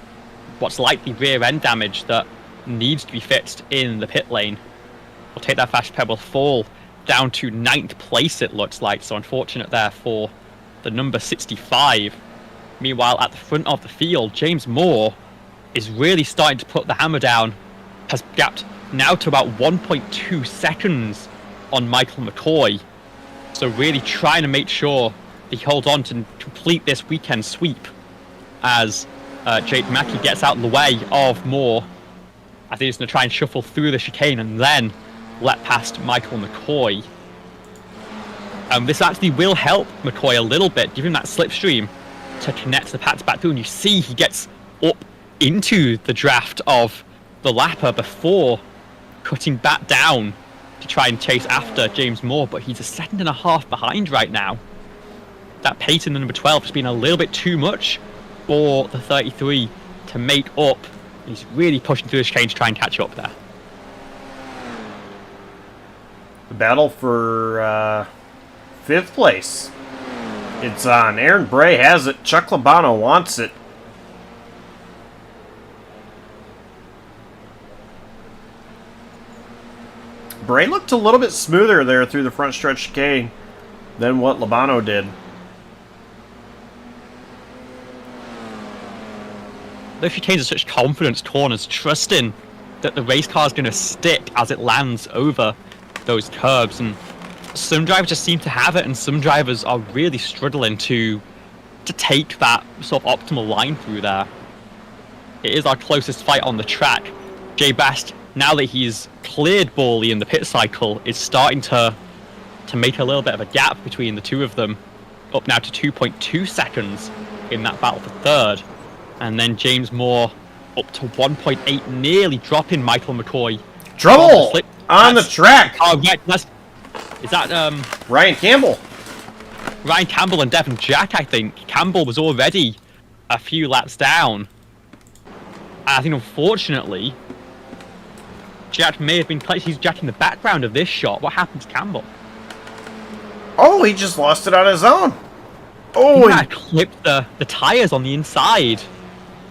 what's likely rear end damage that needs to be fixed in the pit lane. We'll take that fast pebble fall down to 9th place, it looks like. So unfortunate there for the number 65. Meanwhile, at the front of the field, James Moore is really starting to put the hammer down. Has gapped now to about 1.2 seconds on Michael McCoy. So really trying to make sure he holds on to complete this weekend sweep as Jake Mackey gets out of the way of Moore. I think he's going to try and shuffle through the chicane and then let past Michael McCoy. This actually will help McCoy a little bit, give him that slipstream to connect the pads back through. And you see he gets up into the draft of the lapper before cutting back down to try and chase after James Moore. But he's a 2.5 seconds behind right now. That pace in the number 12 has been a little bit too much for the 33 to make up. He's really pushing through the chicane to try and catch up there. The battle for 5th place. It's on. Aaron Bray has it. Chuck Labano wants it. Bray looked a little bit smoother there through the front stretch chicane than what Labano did. Those chicanes are such confidence corners, trusting that the race car is going to stick as it lands over those curbs. And some drivers just seem to have it, and some drivers are really struggling to take that sort of optimal line through there. It is our closest fight on the track. Jay Bast, now that he's cleared Borley in the pit cycle, is starting to make a little bit of a gap between the two of them. Up now to 2.2 seconds in that battle for third. And then James Moore up to 1.8, nearly dropping Michael McCoy. Trouble on the track. Oh, yeah, is that Ryan Campbell? Ryan Campbell and Devin Jack, I think. Campbell was already a few laps down. I think, unfortunately, Jack may have been placed. He's Jack in the background of this shot. What happened to Campbell? Oh, he just lost it on his own. Oh, he clipped the tires on the inside.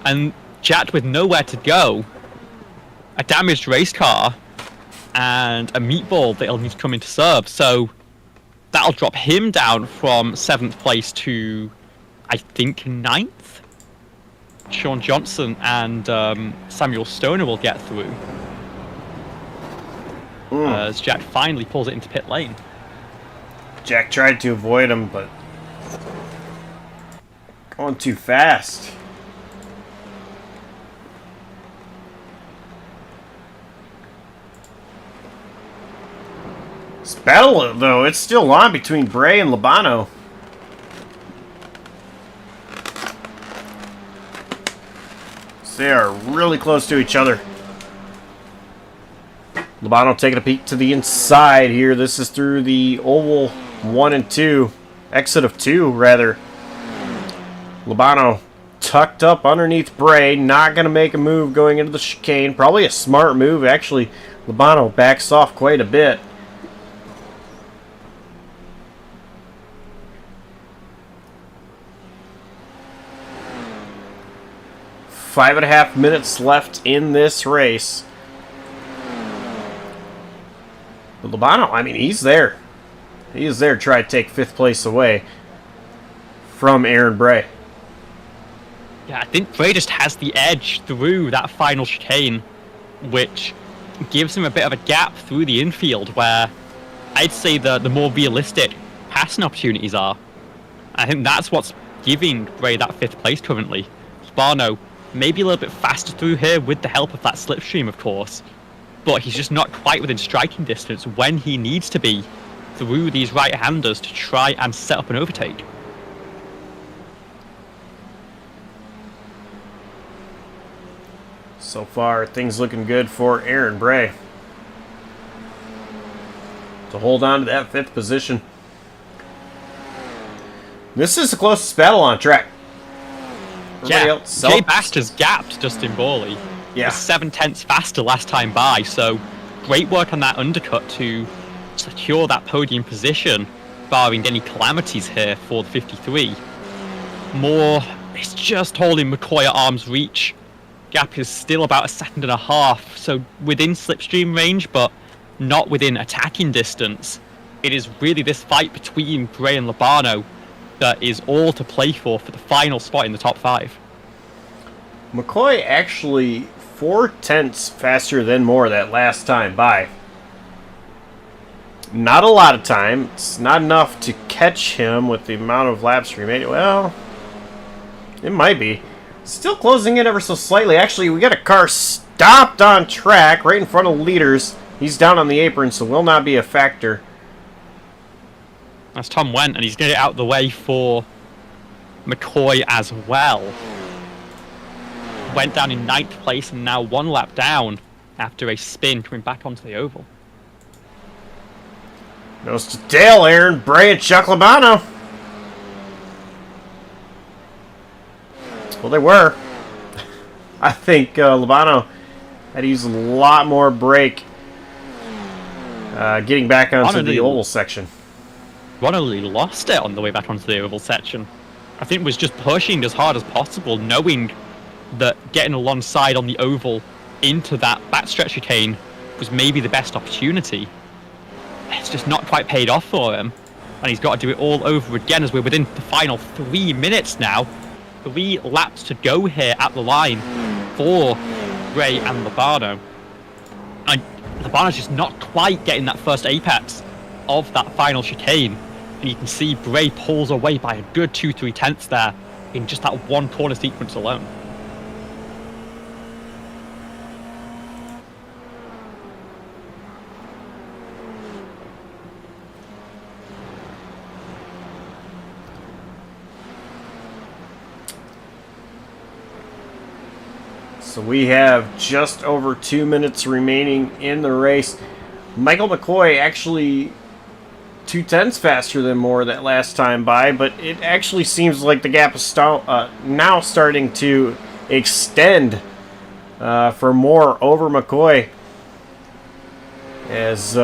And Jack with nowhere to go, a damaged race car, and a meatball that'll need to come in to serve. So that'll drop him down from 7th place to, I think, 9th. Sean Johnson and Samuel Stoner will get through. As Jack finally pulls it into pit lane. Jack tried to avoid him, but going too fast. This battle, though, it's still on between Bray and Labano. They are really close to each other. Lobano taking a peek to the inside here. This is through the oval 1 and 2. Exit of 2, rather. Lobano tucked up underneath Bray. Not going to make a move going into the chicane. Probably a smart move. Actually, Lobano backs off quite a bit. Five and a half minutes left in this race. But Lobano, I mean, he's there. He is there to try to take 5th place away from Aaron Bray. Yeah, I think Bray just has the edge through that final chicane, which gives him a bit of a gap through the infield where I'd say the more realistic passing opportunities are. I think that's what's giving Bray that 5th place currently. Lobano maybe a little bit faster through here with the help of that slipstream, of course, but he's just not quite within striking distance when he needs to be through these right-handers to try and set up an overtake. So far, things looking good for Aaron Bray to hold on to that 5th position. This is the closest battle on track. Jay Baxter's gapped Dustin Borley. Yeah. 7/10 faster last time by, so great work on that undercut to secure that podium position, barring any calamities here for the 53. Moore is just holding McCoy at arm's reach. Gap is still about 1.5 seconds, so within slipstream range, but not within attacking distance. It is really this fight between Bray and Lobano that is all to play for the final spot in the top 5. McCoy actually 4/10 faster than Moore that last time by. Not a lot of time. It's not enough to catch him with the amount of laps remaining. Well, it might be. Still closing in ever so slightly. Actually, we got a car stopped on track right in front of leaders. He's down on the apron, so will not be a factor. As Tom went, and he's going to get out of the way for McCoy as well. Went down in 9th place and now 1 lap down after a spin coming back onto the oval. Goes to Dale, Aaron Bray, and Chuck Lobano. Well, they were. I think Lobano had to use a lot more brake getting back onto the oval section. Ronald lost it on the way back onto the oval section. I think was just pushing as hard as possible, knowing that getting alongside on the oval into that backstretch chicane was maybe the best opportunity. It's just not quite paid off for him, and he's got to do it all over again as we're within the final 3 minutes now. 3 laps to go here at the line for Bray and Lobano. And Lobano's just not quite getting that first apex of that final chicane. And you can see Bray pulls away by a good 2-3 tenths there in just that one corner sequence alone. So we have just over 2 minutes remaining in the race. Michael McCoy actually 2/10 faster than Moore that last time by, but it actually seems like the gap is now starting to extend for Moore over McCoy, as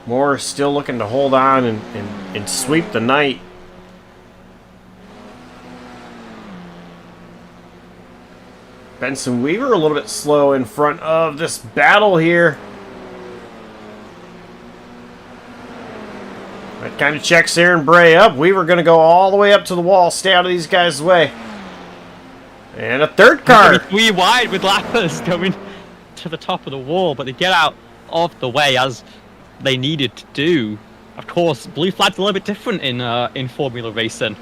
Moore is still looking to hold on and sweep the night. Benson Weaver a little bit slow in front of this battle here. That kind of checks Aaron Bray up. Weaver going to go all the way up to the wall, stay out of these guys' way. And a third car. 3 wide with lappers going to the top of the wall, but they get out of the way as they needed to do. Of course, blue flags are a little bit different in Formula Racing.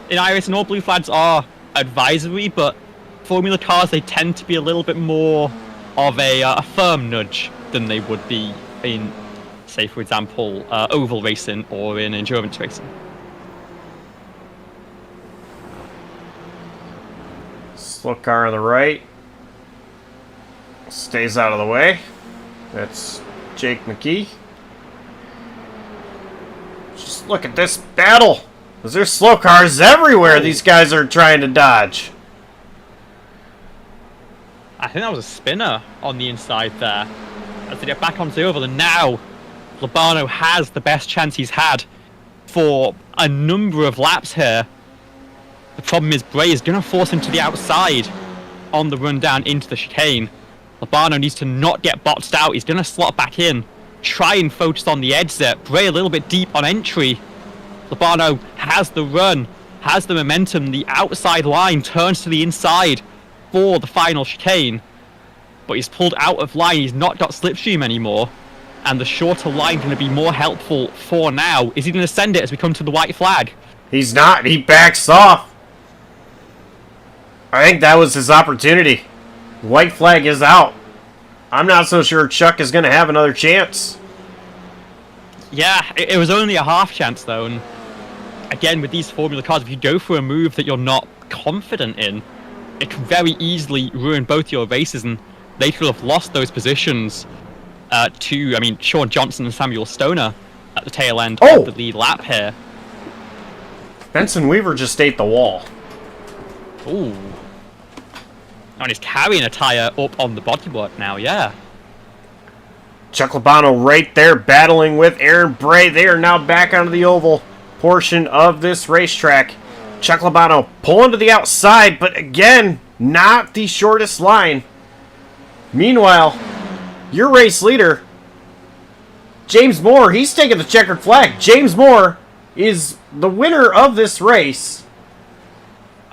In iRacing, all blue flags are advisory, but Formula cars, they tend to be a little bit more of a firm nudge than they would be in, say, for example, oval racing or in endurance racing. Slow car on the right. Stays out of the way. That's Jake McKee. Just look at this battle. There's slow cars everywhere these guys are trying to dodge. I think that was a spinner on the inside there. As they get back onto the oval, and now Lobano has the best chance he's had for a number of laps here. The problem is Bray is going to force him to the outside on the run down into the chicane. Lobano needs to not get boxed out. He's going to slot back in, try and focus on the edge there. Bray a little bit deep on entry. Lobano has the run, has the momentum. The outside line turns to the inside for the final chicane, but he's pulled out of line. He's not got slipstream anymore, and the shorter line going to be more helpful for now. Is he going to send it as we come to the white flag? He's not. He backs off. I think that was his opportunity. White flag is out. I'm not so sure Chuck is going to have another chance. Yeah, it was only a half chance though, and again with these Formula cars, if you go for a move that you're not confident in, it can very easily ruin both your races, and they could have lost those positions to, Sean Johnson and Samuel Stoner at the tail end of the lead lap here. Benson Weaver just ate the wall. Ooh. And he's carrying a tyre up on the bodywork now, yeah. Chuck Lobano right there battling with Aaron Bray. They are now back onto the oval portion of this racetrack. Chuck Lobano pulling to the outside, but again, not the shortest line. Meanwhile, your race leader, James Moore, he's taking the checkered flag. James Moore is the winner of this race.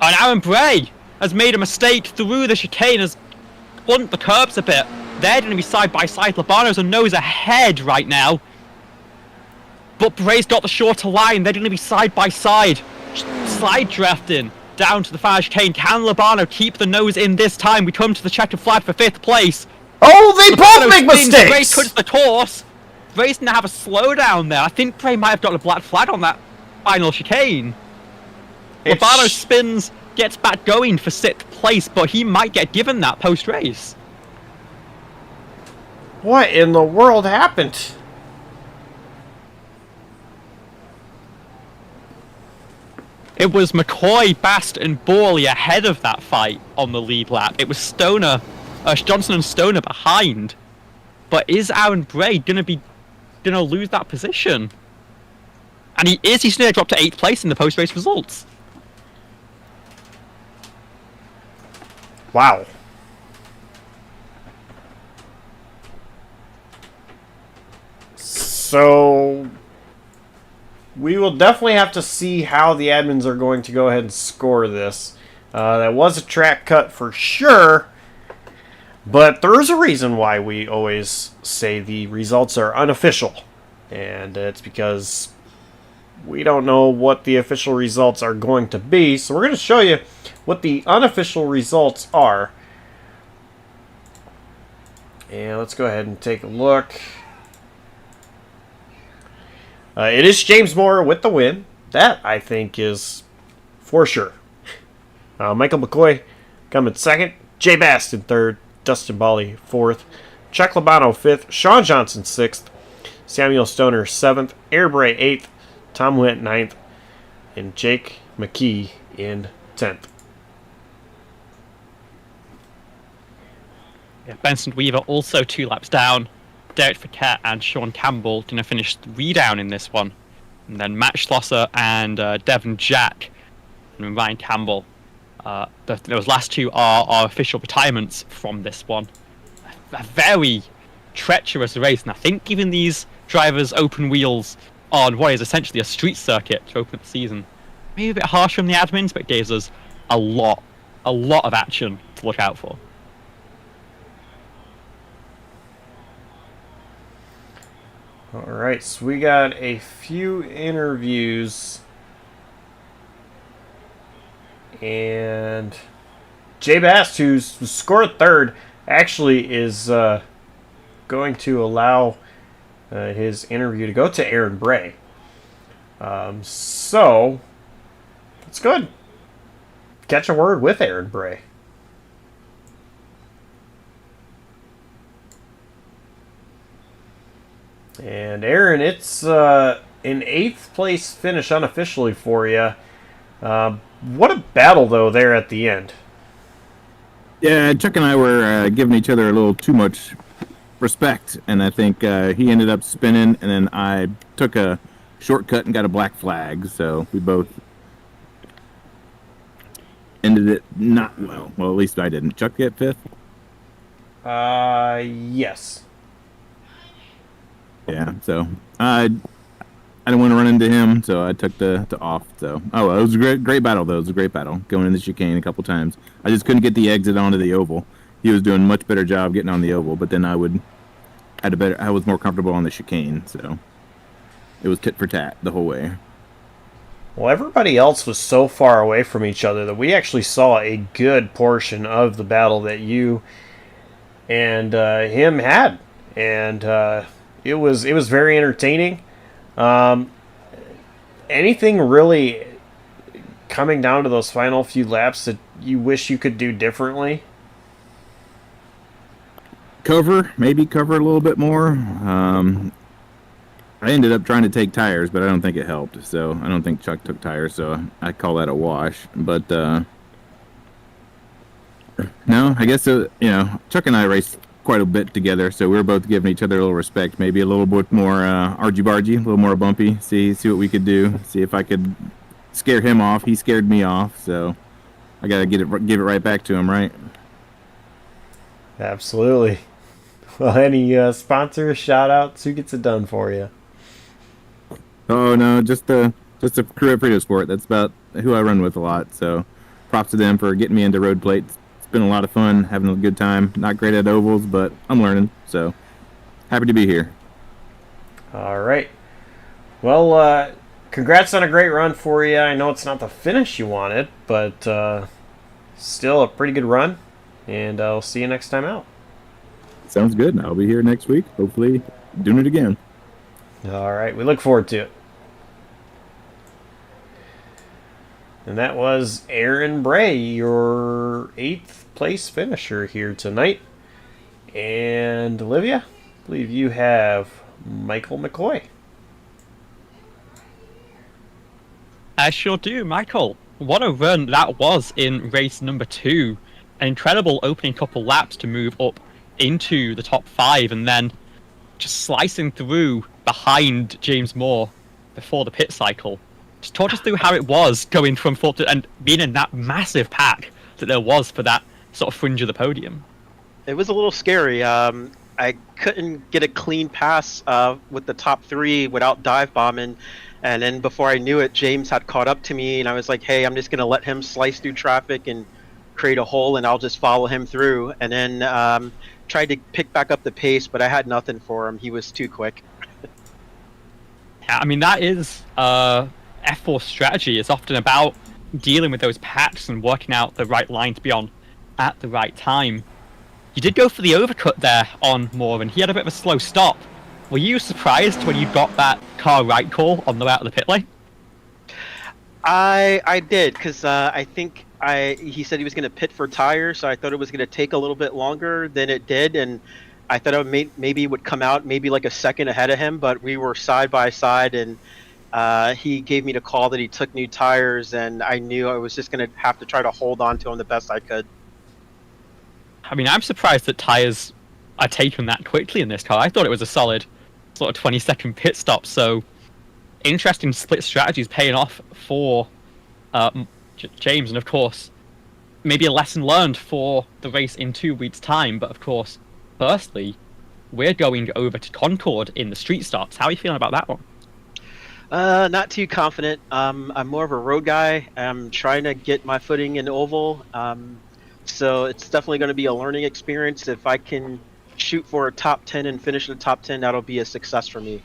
And Aaron Bray has made a mistake through the chicane, has bumped the curbs a bit. They're going to be side by side. Lobano's a nose ahead right now. But Bray's got the shorter line. They're going to be side by side. Slide drafting down to the final chicane. Can Lobano keep the nose in this time? We come to the checkered flag for 5th place. Oh, they both make spins. mistakes! Bray cuts the course. Bray's going to have a slowdown there. I think Bray might have got a black flag on that final chicane. Lobano spins, gets back going for 6th place, but he might get given that post-race. What in the world happened? It was McCoy, Bast, and Borley ahead of that fight on the lead lap. It was Johnson and Stoner behind. But is Aaron Bray gonna lose that position? And he's gonna drop to 8th place in the post-race results. Wow. So we will definitely have to see how the admins are going to go ahead and score this. That was a track cut for sure, but there is a reason why we always say the results are unofficial, and it's because we don't know what the official results are going to be. So we're going to show you what the unofficial results are. And let's go ahead and take a look. It is James Moore with the win. That, I think, is for sure. Michael McCoy coming 2nd. Jay Bast in 3rd. Dustin Bally 4th. Chuck Lobano 5th. Sean Johnson 6th. Samuel Stoner 7th. Aaron Bray 8th. Tom Witt 9th. And Jake McKee in 10th. Yeah, Benson Weaver also 2 laps down. Derek Fiquette and Sean Campbell going to finish 3 down in this one. And then Matt Schlosser and Devon Jack and Ryan Campbell. Those last 2 are official retirements from this one. A very treacherous race, and I think giving these drivers open wheels on what is essentially a street circuit to open up the season, maybe a bit harsh from the admins, but it gives us a lot of action to look out for. Alright, so we got a few interviews. And Jay Bast, who scored 3rd, actually is going to allow his interview to go to Aaron Bray. So, let's go ahead and catch a word with Aaron Bray. And Aaron, it's an 8th place finish unofficially for you. What a battle, though, there at the end. Yeah, Chuck and I were giving each other a little too much respect, and I think he ended up spinning, and then I took a shortcut and got a black flag, so we both ended it not well. Well, at least I didn't. Chuck get 5th? Yes. Yeah, so I didn't want to run into him, so I took the off. So well, it was a great battle though. It was a great battle going in the chicane a couple times. I just couldn't get the exit onto the oval. He was doing a much better job getting on the oval, but then I was more comfortable on the chicane, so it was tit for tat the whole way. Well, everybody else was so far away from each other that we actually saw a good portion of the battle that you and him had, and it was very entertaining. Anything really coming down to those final few laps that you wish you could do differently? Maybe cover a little bit more. I ended up trying to take tires, but I don't think it helped. So I don't think Chuck took tires, so I call that a wash. But no, I guess Chuck and I raced quite a bit together, so we were both giving each other a little respect. Maybe a little bit more argy-bargy, a little more bumpy. See what we could do. See if I could scare him off. He scared me off, so I gotta give it right back to him, right? Absolutely. Well, any sponsor shout-outs? Who gets it done for you? Oh no, just the crew at Frito Sport. That's about who I run with a lot. So props to them for getting me into road plates. It's been a lot of fun, having a good time. Not great at ovals, but I'm learning. So happy to be here. All right. Well, congrats on a great run for you. I know it's not the finish you wanted, but still a pretty good run. And I'll see you next time out. Sounds good. I'll be here next week. Hopefully doing it again. All right. We look forward to it. And that was Aaron Bray, your 8th place finisher here tonight. And Olivia, I believe you have Michael McCoy. I sure do, Michael. What a run that was in race number 2. An incredible opening couple laps to move up into the top 5 and then just slicing through behind James Moore before the pit cycle. Just talk us through how it was going from 4th and being in that massive pack that there was for that sort of fringe of the podium. It was a little scary. I couldn't get a clean pass with the top 3 without dive bombing. And then before I knew it, James had caught up to me and I was like, hey, I'm just going to let him slice through traffic and create a hole and I'll just follow him through. And then tried to pick back up the pace, but I had nothing for him. He was too quick. Yeah, I mean, that is F4 strategy. It's often about dealing with those packs and working out the right line to be on at the right time. You did go for the overcut there on Moore, and he had a bit of a slow stop. Were you surprised when you got that car right call on the way out of the pit lane? I did, because I think he said he was going to pit for tires, so I thought it was going to take a little bit longer than it did, and I thought maybe it would come out maybe like a second ahead of him, but we were side by side, and he gave me the call that he took new tires, and I knew I was just going to have to try to hold on to him the best I could. I mean, I'm surprised that tires are taken that quickly in this car. I thought it was a solid sort of 20-second pit stop, so interesting split strategies paying off for James, and of course, maybe a lesson learned for the race in 2 weeks' time, but of course, firstly, we're going over to Concord in the street starts. How are you feeling about that one? Not too confident. I'm more of a road guy. I'm trying to get my footing in oval. So it's definitely going to be a learning experience. If I can shoot for a top 10 and finish in the top 10, that'll be a success for me.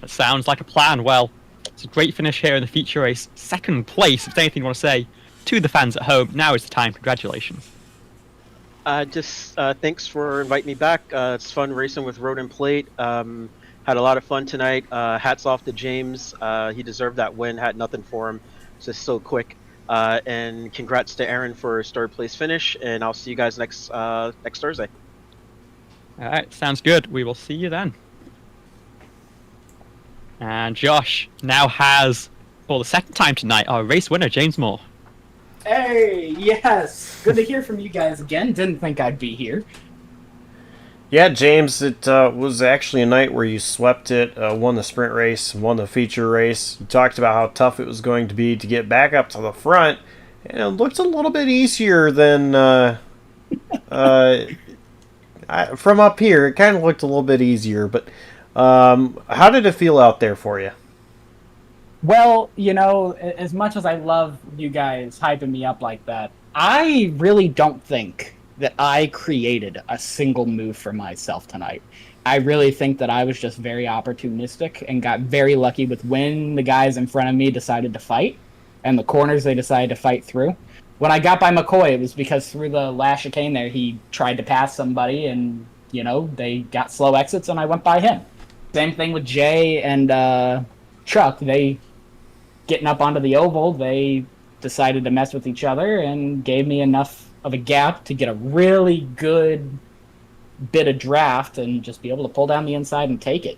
It sounds like a plan. Well, it's a great finish here in the feature race. 2nd place, if there's anything you want to say to the fans at home, now is the time. Congratulations. Just thanks for inviting me back. It's fun racing with Road and Plate. Had a lot of fun tonight. Hats off to James. He deserved that win. Had nothing for him. Just so quick. And congrats to Aaron for his 3rd place finish. And I'll see you guys next Thursday. All right, sounds good. We will see you then. And Josh now has, for the second time tonight, our race winner, James Moore. Hey, yes. Good to hear from you guys again. Didn't think I'd be here. Yeah, James, it was actually a night where you swept it, won the sprint race, won the feature race. You talked about how tough it was going to be to get back up to the front, and it looked a little bit easier than from up here. It kind of looked a little bit easier, but how did it feel out there for you? Well, as much as I love you guys hyping me up like that, I really don't think that I created a single move for myself tonight. I really think that I was just very opportunistic and got very lucky with when the guys in front of me decided to fight and the corners they decided to fight through. When I got by McCoy, it was because through the last chicane there, he tried to pass somebody and, they got slow exits and I went by him. Same thing with Jay and Chuck. They getting up onto the oval, they decided to mess with each other and gave me enough of a gap to get a really good bit of draft and just be able to pull down the inside and take it.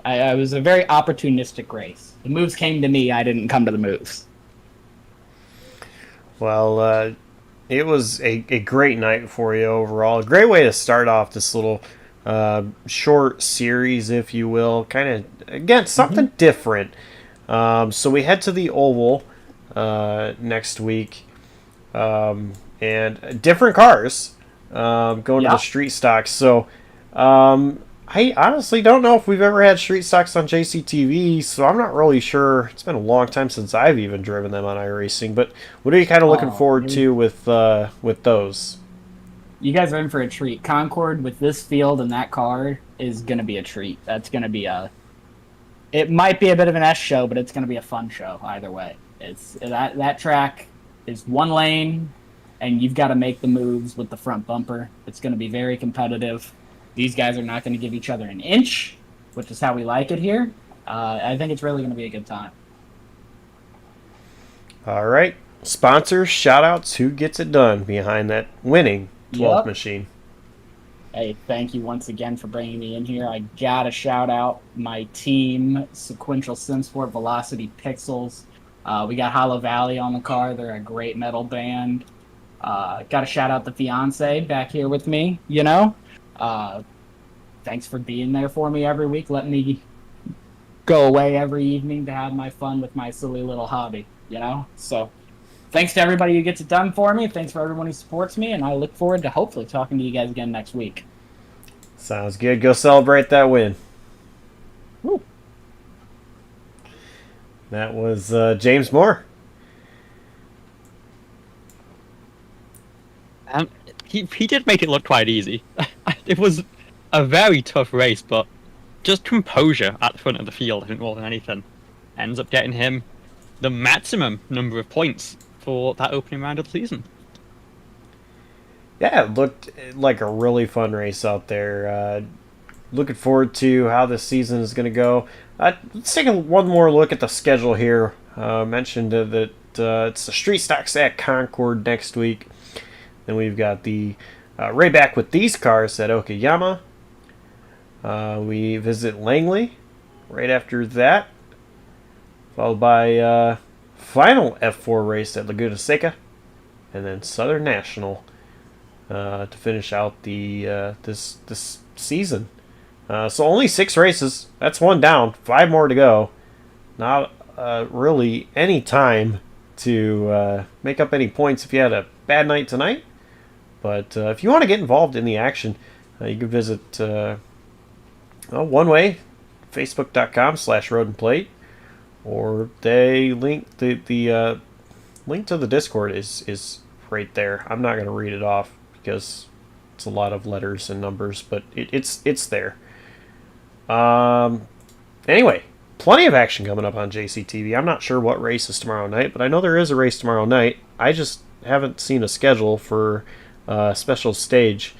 I was a very opportunistic race. The moves came to me. I didn't come to the moves. Well, it was a great night for you overall. A great way to start off this little short series, if you will. Kind of, again, something different. So we head to the Oval next week, and different cars going to the street stocks. So I honestly don't know if we've ever had street stocks on JCTV, so I'm not really sure. It's been a long time since I've even driven them on iRacing. But what are you kind of looking forward to with those? You guys are in for a treat. Concord with this field and that car is going to be a treat. That's going to be it might be a bit of an S show, but it's going to be a fun show either way. It's that track is one lane, and you've got to make the moves with the front bumper. It's going to be very competitive. These guys are not going to give each other an inch, which is how we like it here. I think it's really going to be a good time. All right. Sponsors, shout-outs, who gets it done behind that winning 12th machine? Hey, thank you once again for bringing me in here. I gotta shout out my team, Sequential SimSport, Velocity Pixels. We got Hollow Valley on the car. They're a great metal band. Gotta shout out the fiance back here with me, Thanks for being there for me every week, letting me go away every evening to have my fun with my silly little hobby, So thanks to everybody who gets it done for me. Thanks for everyone who supports me, and I look forward to hopefully talking to you guys again next week. Sounds good. Go celebrate that win. Woo. That was James Moore. He did make it look quite easy. It was a very tough race, but just composure at the front of the field, I think, more than anything, ends up getting him the maximum number of points for that opening round of the season. Yeah, it looked like a really fun race out there. Looking forward to how this season is going to go. Let's take one more look at the schedule here. Mentioned that it's the Street Stocks at Concord next week. Then we've got the right back with these cars at Okayama. We visit Langley right after that, followed by final F4 race at Laguna Seca, and then Southern National to finish out the this season. So only 6 races. That's one down. 5 more to go. Not really any time to make up any points if you had a bad night tonight. But if you want to get involved in the action, you can visit one way, facebook.com/roadandplate, or they link the link to the Discord is right there. I'm not going to read it off because it's a lot of letters and numbers, but it's there. Anyway, plenty of action coming up on JCTV. I'm not sure what race is tomorrow night, but I know there is a race tomorrow night. I just haven't seen a schedule for special stage.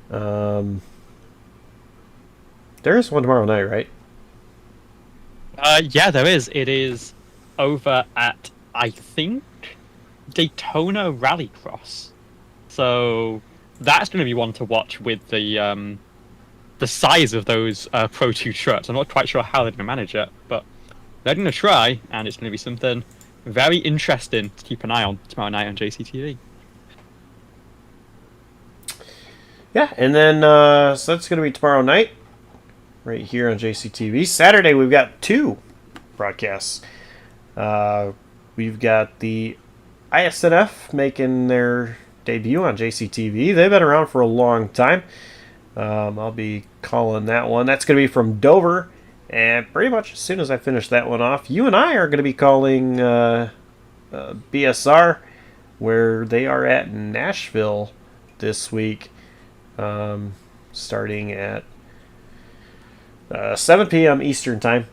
There is one tomorrow night, right? Yeah, there is. It is over at, I think, Daytona Rallycross. So that's going to be one to watch with the the size of those Pro 2 trucks. I'm not quite sure how they're going to manage it, but they're going to try, and it's going to be something very interesting to keep an eye on tomorrow night on JCTV. Yeah, and then so that's going to be tomorrow night, right here on JCTV. Saturday, we've got 2 broadcasts. We've got the ISNF making their debut on JCTV. They've been around for a long time. I'll be calling that one. That's going to be from Dover. And pretty much as soon as I finish that one off, you and I are going to be calling BSR, where they are at Nashville this week, starting at 7 p.m. Eastern Time.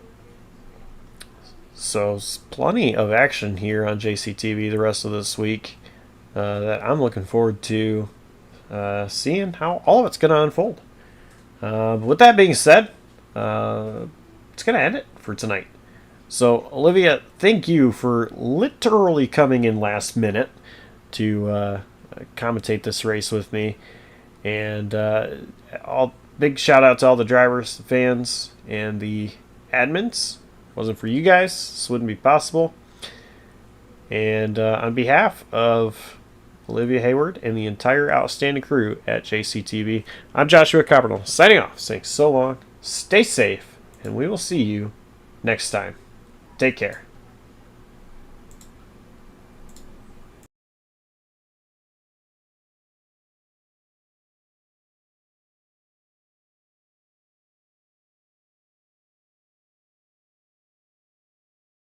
So plenty of action here on JCTV the rest of this week that I'm looking forward to seeing how all of it's going to unfold. With that being said, it's going to end it for tonight. So, Olivia, thank you for literally coming in last minute to commentate this race with me. And big shout out to all the drivers, the fans, and the admins. Wasn't for you guys, this wouldn't be possible. And on behalf of Olivia Hayward and the entire outstanding crew at JCTV, I'm Joshua Coppernoll, signing off, saying so long, stay safe, and we will see you next time. Take care.